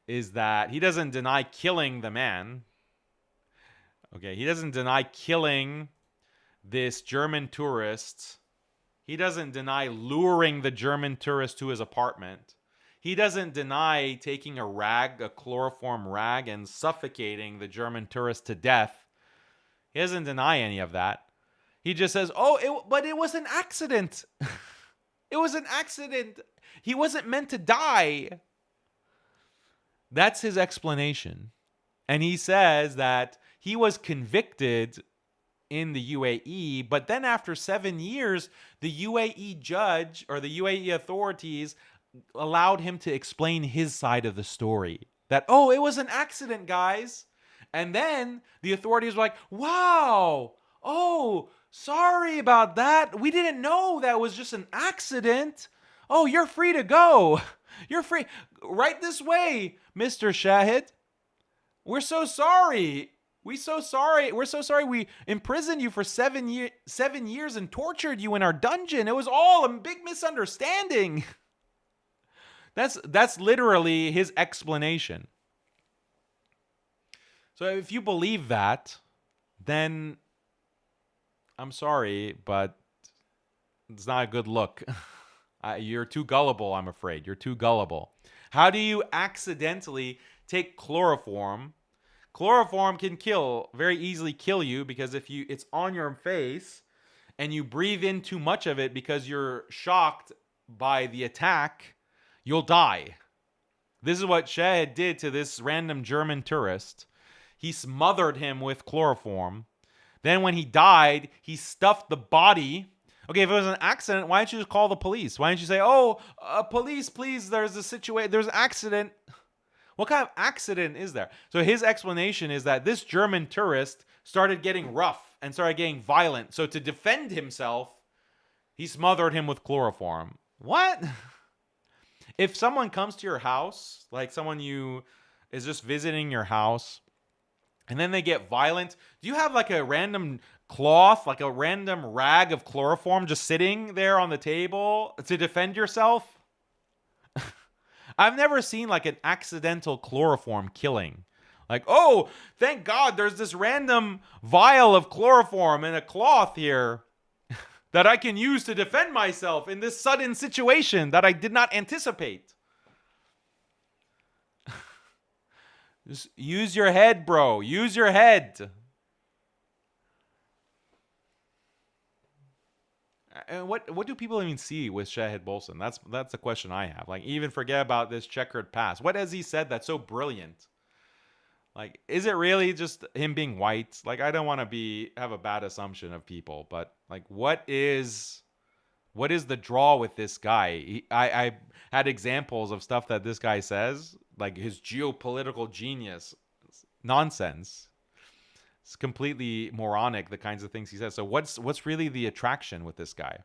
is that he doesn't deny killing the man. Okay, he doesn't deny killing this German tourist. He doesn't deny luring the German tourist to his apartment. He doesn't deny taking a rag, a chloroform rag, and suffocating the German tourist to death. He doesn't deny any of that. He just says, but it was an accident. It was an accident. He wasn't meant to die. That's his explanation. And he says that he was convicted in the UAE, but then after 7 years, the UAE judge or the UAE authorities allowed him to explain his side of the story. That, it was an accident, guys. And then the authorities were like, wow, sorry about that. We didn't know that was just an accident. Oh, you're free to go. You're free. Right this way, Mr. Shahid. We're so sorry. We're so sorry. We imprisoned you for 7 years and tortured you in our dungeon. It was all a big misunderstanding. That's literally his explanation. So if you believe that, then I'm sorry, but it's not a good look. You're too gullible, I'm afraid. You're too gullible. How do you accidentally take chloroform. Chloroform can very easily kill you, because if it's on your face and you breathe in too much of it because you're shocked by the attack, you'll die. This is what Shahed did to this random German tourist. He smothered him with chloroform. Then when he died, he stuffed the body. Okay, if it was an accident, why don't you just call the police? Why don't you say, oh, police, please, there's an accident. What kind of accident is there? So his explanation is that this German tourist started getting rough and started getting violent. So to defend himself, he smothered him with chloroform. What? If someone comes to your house, like someone is just visiting your house, and then they get violent, do you have like a random cloth, like a random rag of chloroform just sitting there on the table to defend yourself? I've never seen like an accidental chloroform killing. Like, oh, thank God there's this random vial of chloroform in a cloth here that I can use to defend myself in this sudden situation that I did not anticipate. Just use your head, bro. Use your head. And what do people even see with Shahed Bolson? That's the question I have. Like, even forget about this checkered past. What has he said that's so brilliant? Like, is it really just him being white? Like, I don't want to have a bad assumption of people, but like, what is the draw with this guy? I had examples of stuff that this guy says, like his geopolitical genius. It's nonsense. It's completely moronic, the kinds of things he says. So what's really the attraction with this guy?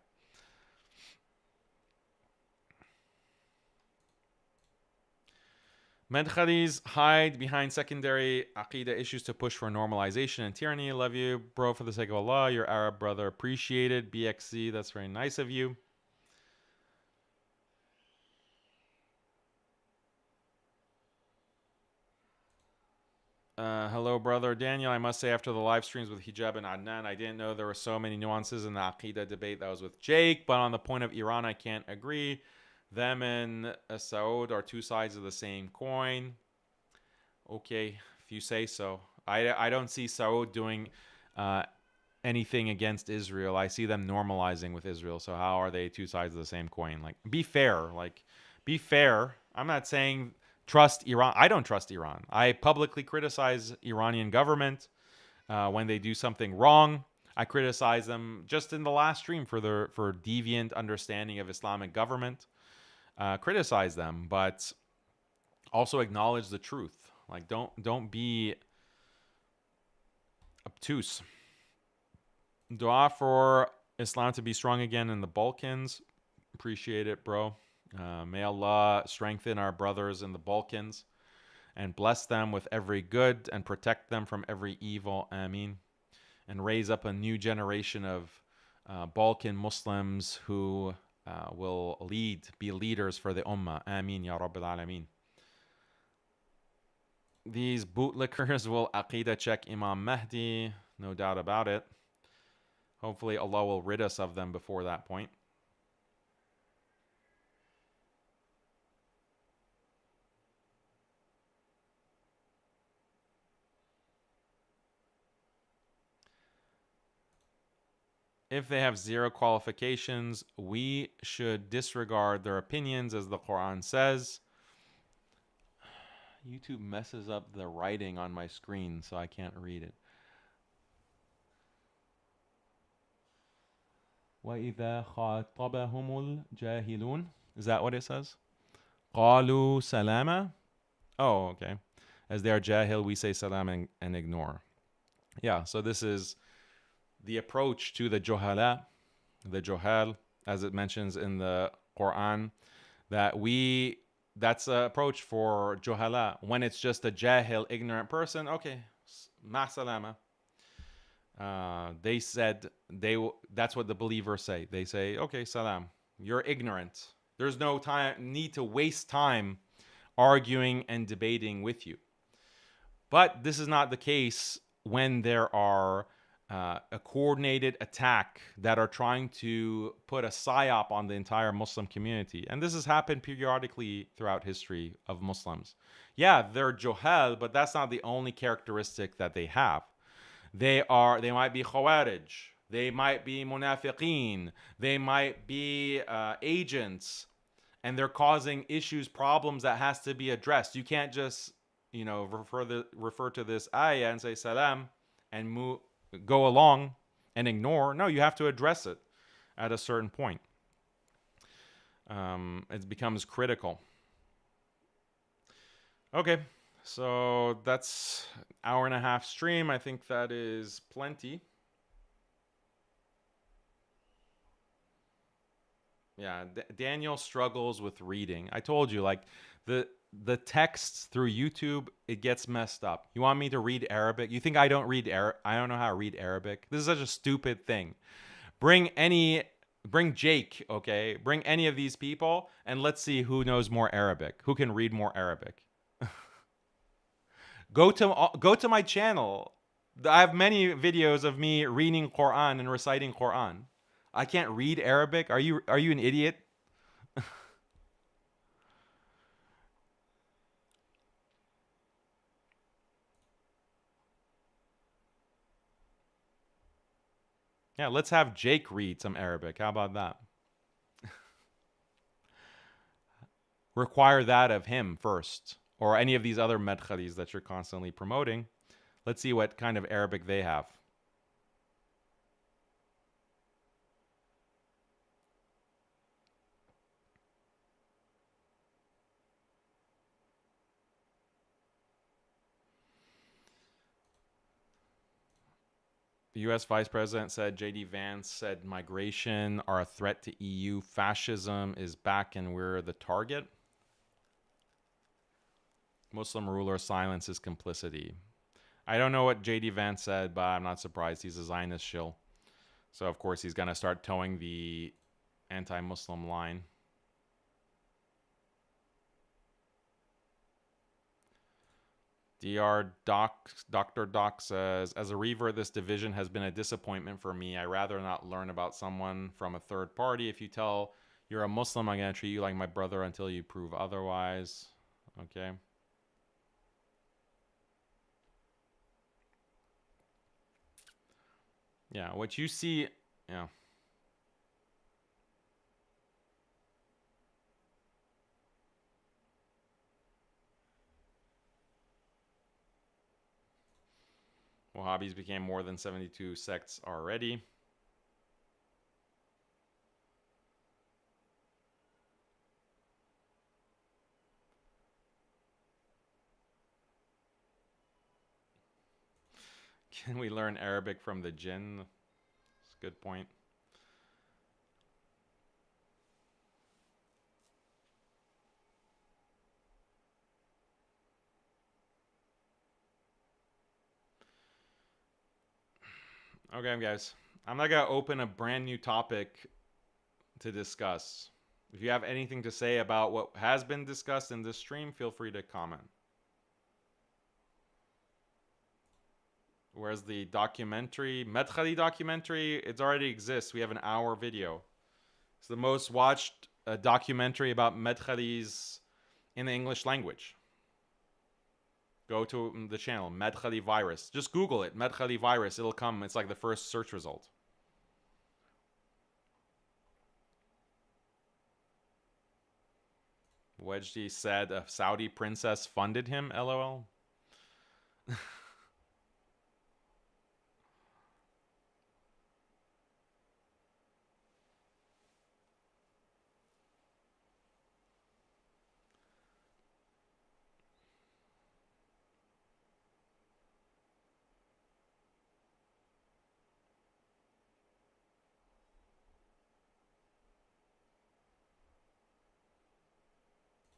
MADKHALIs hide behind secondary Aqidah issues to push for normalization and tyranny. Love you, bro, for the sake of Allah. Your Arab brother appreciated. BXC, that's very nice of you. Hello, brother Daniel. I must say, after the live streams with Hijab and Adnan, I didn't know there were so many nuances in the Aqidah debate that was with Jake. But on the point of Iran, I can't agree. Them and Saud are two sides of the same coin. Okay, if you say so. I don't see Saud doing anything against Israel. I see them normalizing with Israel. So how are they two sides of the same coin? Like, be fair. Like, be fair. I'm not saying trust Iran. I don't trust Iran. I publicly criticize Iranian government when they do something wrong. I criticize them just in the last stream for deviant understanding of Islamic government. Criticize them, but also acknowledge the truth. Like, don't be obtuse. Dua for Islam to be strong again in the Balkans. Appreciate it, bro. May Allah strengthen our brothers in the Balkans and bless them with every good and protect them from every evil. Ameen. And raise up a new generation of Balkan Muslims who will be leaders for the Ummah. Ameen, Ya Rabbil Alameen. These bootlickers will Aqidah check Imam Mahdi. No doubt about it. Hopefully Allah will rid us of them before that point. If they have zero qualifications, we should disregard their opinions, as the Quran says. YouTube messes up the writing on my screen, so I can't read it. وَإِذَا خَاطَبَهُمُ الْجَاهِلُونَ. Is that what it says? قَالُوا سَلَامًا. Oh, okay. As they are jahil, we say salam and ignore. Yeah, so this is the approach to the Juhala, the Juhal, as it mentions in the Quran, that's an approach for Juhala. When it's just a jahil, ignorant person, okay, ma salama. They said, that's what the believers say. They say, okay, salam, you're ignorant. There's no need to waste time arguing and debating with you. But this is not the case when there are a coordinated attack that are trying to put a psyop on the entire Muslim community. And this has happened periodically throughout history of Muslims. Yeah, they're johal, but that's not the only characteristic that they have. They might be khawarij, they might be munafiqeen, they might be agents, and they're causing issues, problems that has to be addressed. You can't just, refer to this ayah and say salam and go along and ignore. No, you have to address it at a certain point. It becomes critical. Okay, so that's hour and a half stream. I think that is plenty. Yeah, Daniel struggles with reading. I told you, like the text through YouTube, it gets messed up. You want me to read Arabic? You think I don't read I don't know how to read Arabic? This is such a stupid thing. Bring Jake, okay? Bring any of these people and let's see who knows more Arabic. Who can read more Arabic? Go to my channel. I have many videos of me reading Quran and reciting Quran. I can't read Arabic. Are you an idiot? Yeah, let's have Jake read some Arabic. How about that? Require that of him first, or any of these other madkhalis that you're constantly promoting. Let's see what kind of Arabic they have. The US Vice President said JD Vance said migration are a threat to EU. Fascism is back and we're the target. Muslim ruler silences complicity. I don't know what JD Vance said, but I'm not surprised. He's a Zionist shill. So, of course, he's going to start towing the anti-Muslim line. Dr. Doc says, as a revert, this division has been a disappointment for me. I rather not learn about someone from a third party. If you tell you're a Muslim, I'm going to treat you like my brother until you prove otherwise. Okay. Yeah, what you see, yeah. Wahhabis became more than 72 sects already. Can we learn Arabic from the jinn? That's a good point. Okay, guys. I'm not going to open a brand new topic to discuss. If you have anything to say about what has been discussed in this stream, feel free to comment. Whereas the documentary, MADKHALI documentary, it already exists. We have an hour video. It's the most watched documentary about MADKHALIs in the English language. Go to the channel, MADKHALI virus. Just Google it, MADKHALI virus. It'll come. It's like the first search result. Wedgie said a Saudi princess funded him, LOL.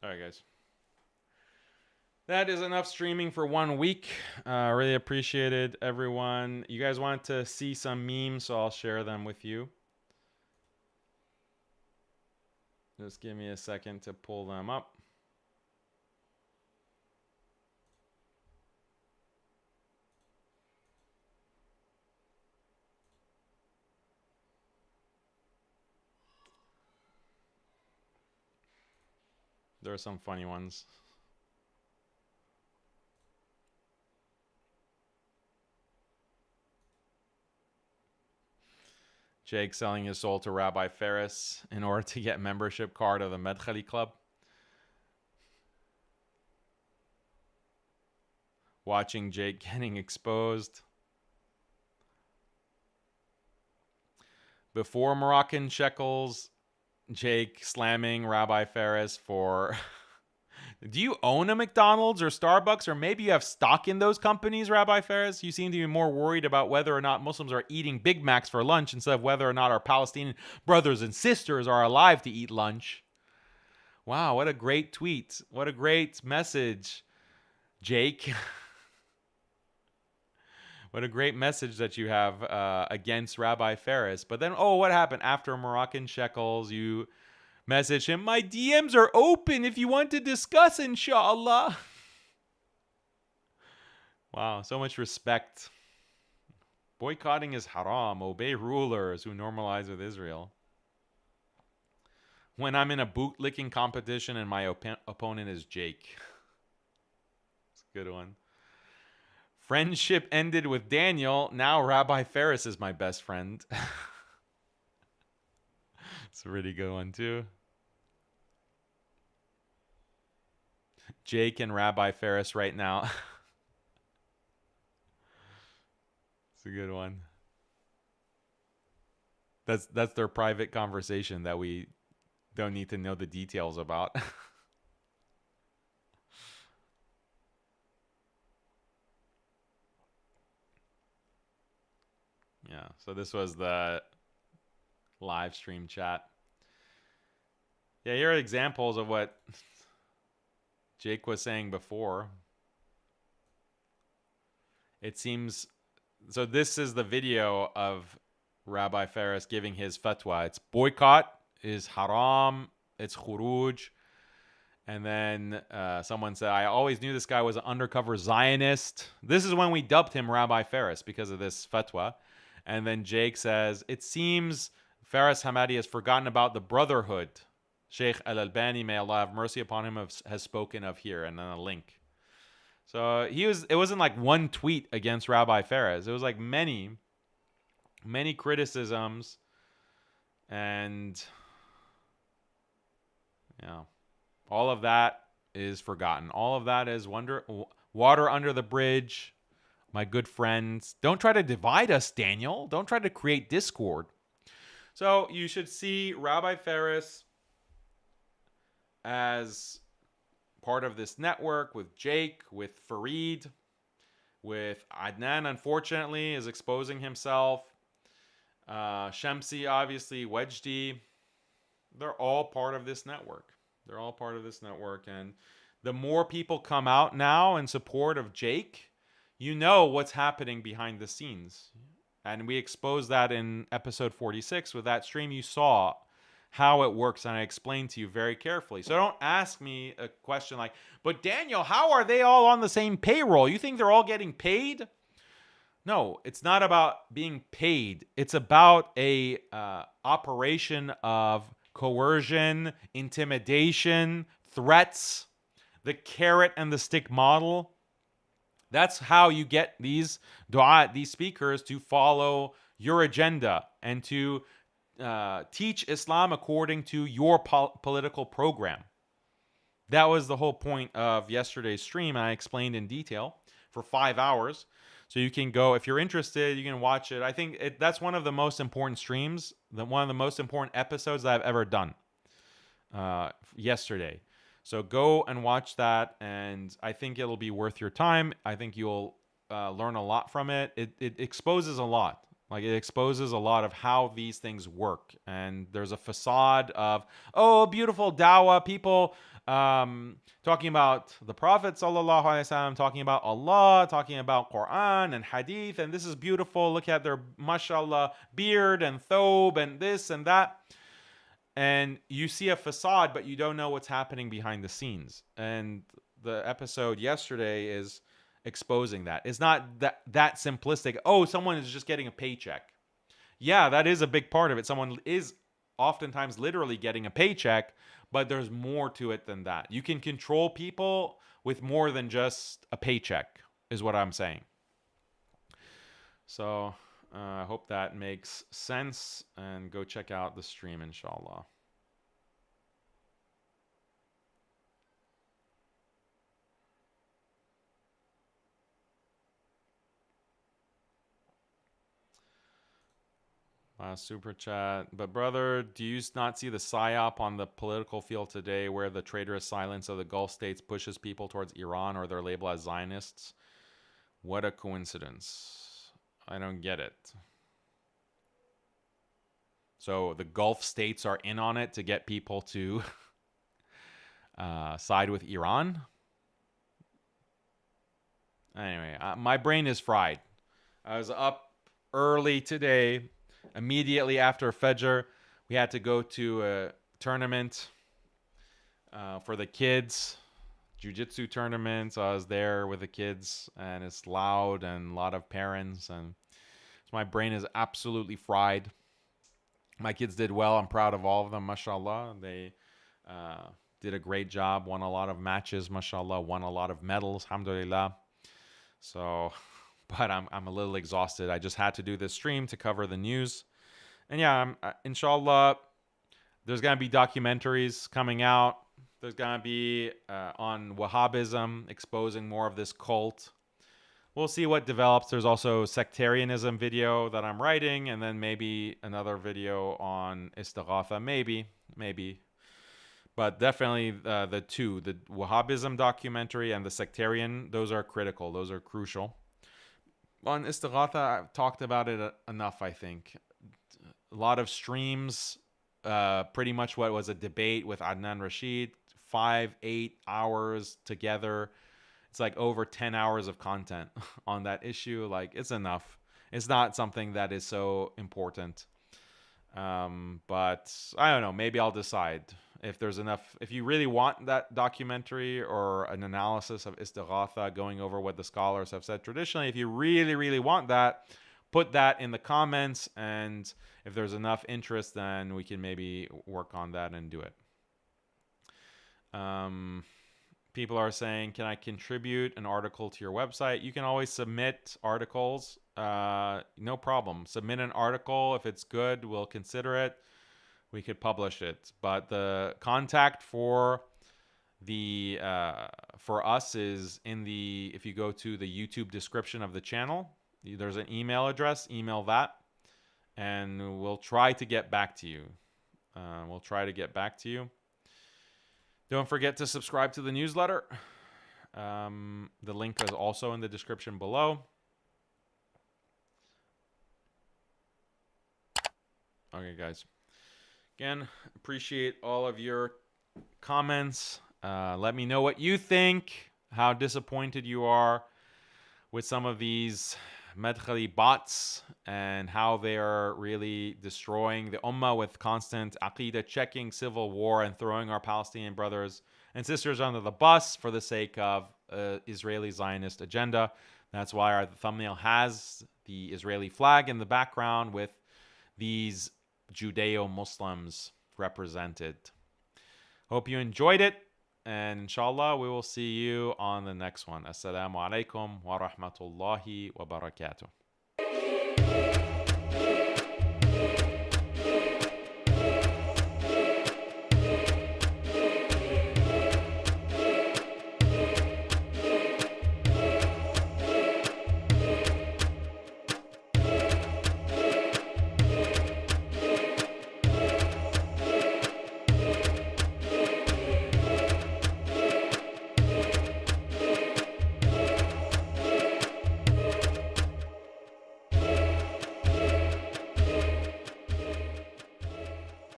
All right, guys. That is enough streaming for 1 week. Really appreciated everyone. You guys want to see some memes, so I'll share them with you. Just give me a second to pull them up. There are some funny ones. Jake selling his soul to Rabbi Ferris in order to get membership card of the MADKHALI club. Watching Jake getting exposed. Before Moroccan shekels, Jake slamming Rabbi Ferris for... Do you own a McDonald's or Starbucks, or maybe you have stock in those companies, Rabbi Ferris? You seem to be more worried about whether or not Muslims are eating Big Macs for lunch instead of whether or not our Palestinian brothers and sisters are alive to eat lunch. Wow, what a great tweet. What a great message, Jake. What a great message that you have against Rabbi Ferris. But then, oh, what happened? After Moroccan shekels, you message him, my DMs are open if you want to discuss, inshallah. Wow, so much respect. Boycotting is haram. Obey rulers who normalize with Israel. When I'm in a bootlicking competition and my opponent is Jake. It's a good one. Friendship ended with Daniel. Now Rabbi Ferris is my best friend. It's a really good one too. Jake and Rabbi Ferris right now. It's a good one. That's their private conversation that we don't need to know the details about. Yeah, so this was the live stream chat. Yeah, here are examples of what Jake was saying before. It seems... So this is the video of Rabbi Ferris giving his fatwa. It's boycott is haram. It's khuruj. And then someone said, I always knew this guy was an undercover Zionist. This is when we dubbed him Rabbi Ferris because of this fatwa. And then Jake says, it seems Faris Hamadi has forgotten about the brotherhood Sheikh Al-Albani, may Allah have mercy upon him, has spoken of here. And then a link. So it wasn't like one tweet against Rabbi Ferris. It was like many criticisms. And yeah, all of that is forgotten. All of that is water under the bridge. My good friends, don't try to divide us, Daniel. Don't try to create discord. So you should see Rabbi Ferris as part of this network with Jake, with Fareed, with Adnan, unfortunately, is exposing himself. Shamsi, obviously, Wejdi. They're all part of this network. They're all part of this network. And the more people come out now in support of Jake, you know what's happening behind the scenes. And we exposed that in episode 46 with that stream. You saw how it works, and I explained to you very carefully. So don't ask me a question like, but Daniel, how are they all on the same payroll? You think they're all getting paid? No, it's not about being paid. It's about a operation of coercion, intimidation, threats, the carrot and the stick model. That's how you get these du'at, these speakers, to follow your agenda and to teach Islam according to your political program. That was the whole point of yesterday's stream. I explained in detail for 5 hours. So you can go, if you're interested, you can watch it. I think that's one of the most important streams, one of the most important episodes that I've ever done yesterday. So go and watch that, and I think it'll be worth your time. I think you'll learn a lot from it. It exposes a lot. Like, it exposes a lot of how these things work. And there's a facade of, oh, beautiful dawah, people talking about the Prophet sallallahu alaihi wasallam, talking about Allah, talking about Quran and Hadith, and this is beautiful. Look at their, mashallah, beard and thobe and this and that. And you see a facade, but you don't know what's happening behind the scenes. And the episode yesterday is exposing that. It's not that simplistic. Oh, someone is just getting a paycheck. Yeah, that is a big part of it. Someone is oftentimes literally getting a paycheck, but there's more to it than that. You can control people with more than just a paycheck, is what I'm saying. So I hope that makes sense, and go check out the stream, inshallah. Super chat. But brother, do you not see the psyop on the political field today where the traitorous silence of the Gulf states pushes people towards Iran or they're labeled as Zionists? What a coincidence. I don't get it. So the Gulf states are in on it to get people to side with Iran? Anyway, my brain is fried. I was up early today. Immediately after Fajr, we had to go to a tournament for the kids, jiu-jitsu tournament. So I was there with the kids, and it's loud and a lot of parents, and so my brain is absolutely fried. My kids did well. I'm proud of all of them, mashallah. They did a great job, won a lot of matches, mashallah, won a lot of medals, alhamdulillah. So, but I'm a little exhausted. I just had to do this stream to cover the news. And yeah, inshallah, there's going to be documentaries coming out. There's going to be on Wahhabism, exposing more of this cult. We'll see what develops. There's also sectarianism video that I'm writing, and then maybe another video on istighatha, maybe. But definitely the two, the Wahhabism documentary and the sectarian, those are critical. Those are crucial. On istighatha, I've talked about it enough, I think. A lot of streams, pretty much what was a debate with Adnan Rashid, 5-8 hours together. It's like over 10 hours of content on that issue. Like, it's enough. It's not something that is so important. But I don't know. Maybe I'll decide if there's enough. If you really want that documentary or an analysis of istighatha, going over what the scholars have said traditionally, if you really, really want that, put that in the comments. And if there's enough interest, then we can maybe work on that and do it. People are saying, can I contribute an article to your website? You can always submit articles. No problem. Submit an article. If it's good, we'll consider it. We could publish it. But the contact for the for us is in the, if you go to the YouTube description of the channel, there's an email address. Email that, and we'll try to get back to you. Don't forget to subscribe to the newsletter. The link is also in the description below. Okay, guys. Again, appreciate all of your comments. Let me know what you think, how disappointed you are with some of these MADKHALI bots and how they are really destroying the ummah with constant aqidah checking, civil war, and throwing our Palestinian brothers and sisters under the bus for the sake of Israeli Zionist agenda. That's why our thumbnail has the Israeli flag in the background with these Judeo-Muslims represented. Hope you enjoyed it, and inshallah we will see you on the next one. Assalamu alaikum wa rahmatullahi wa barakatuh.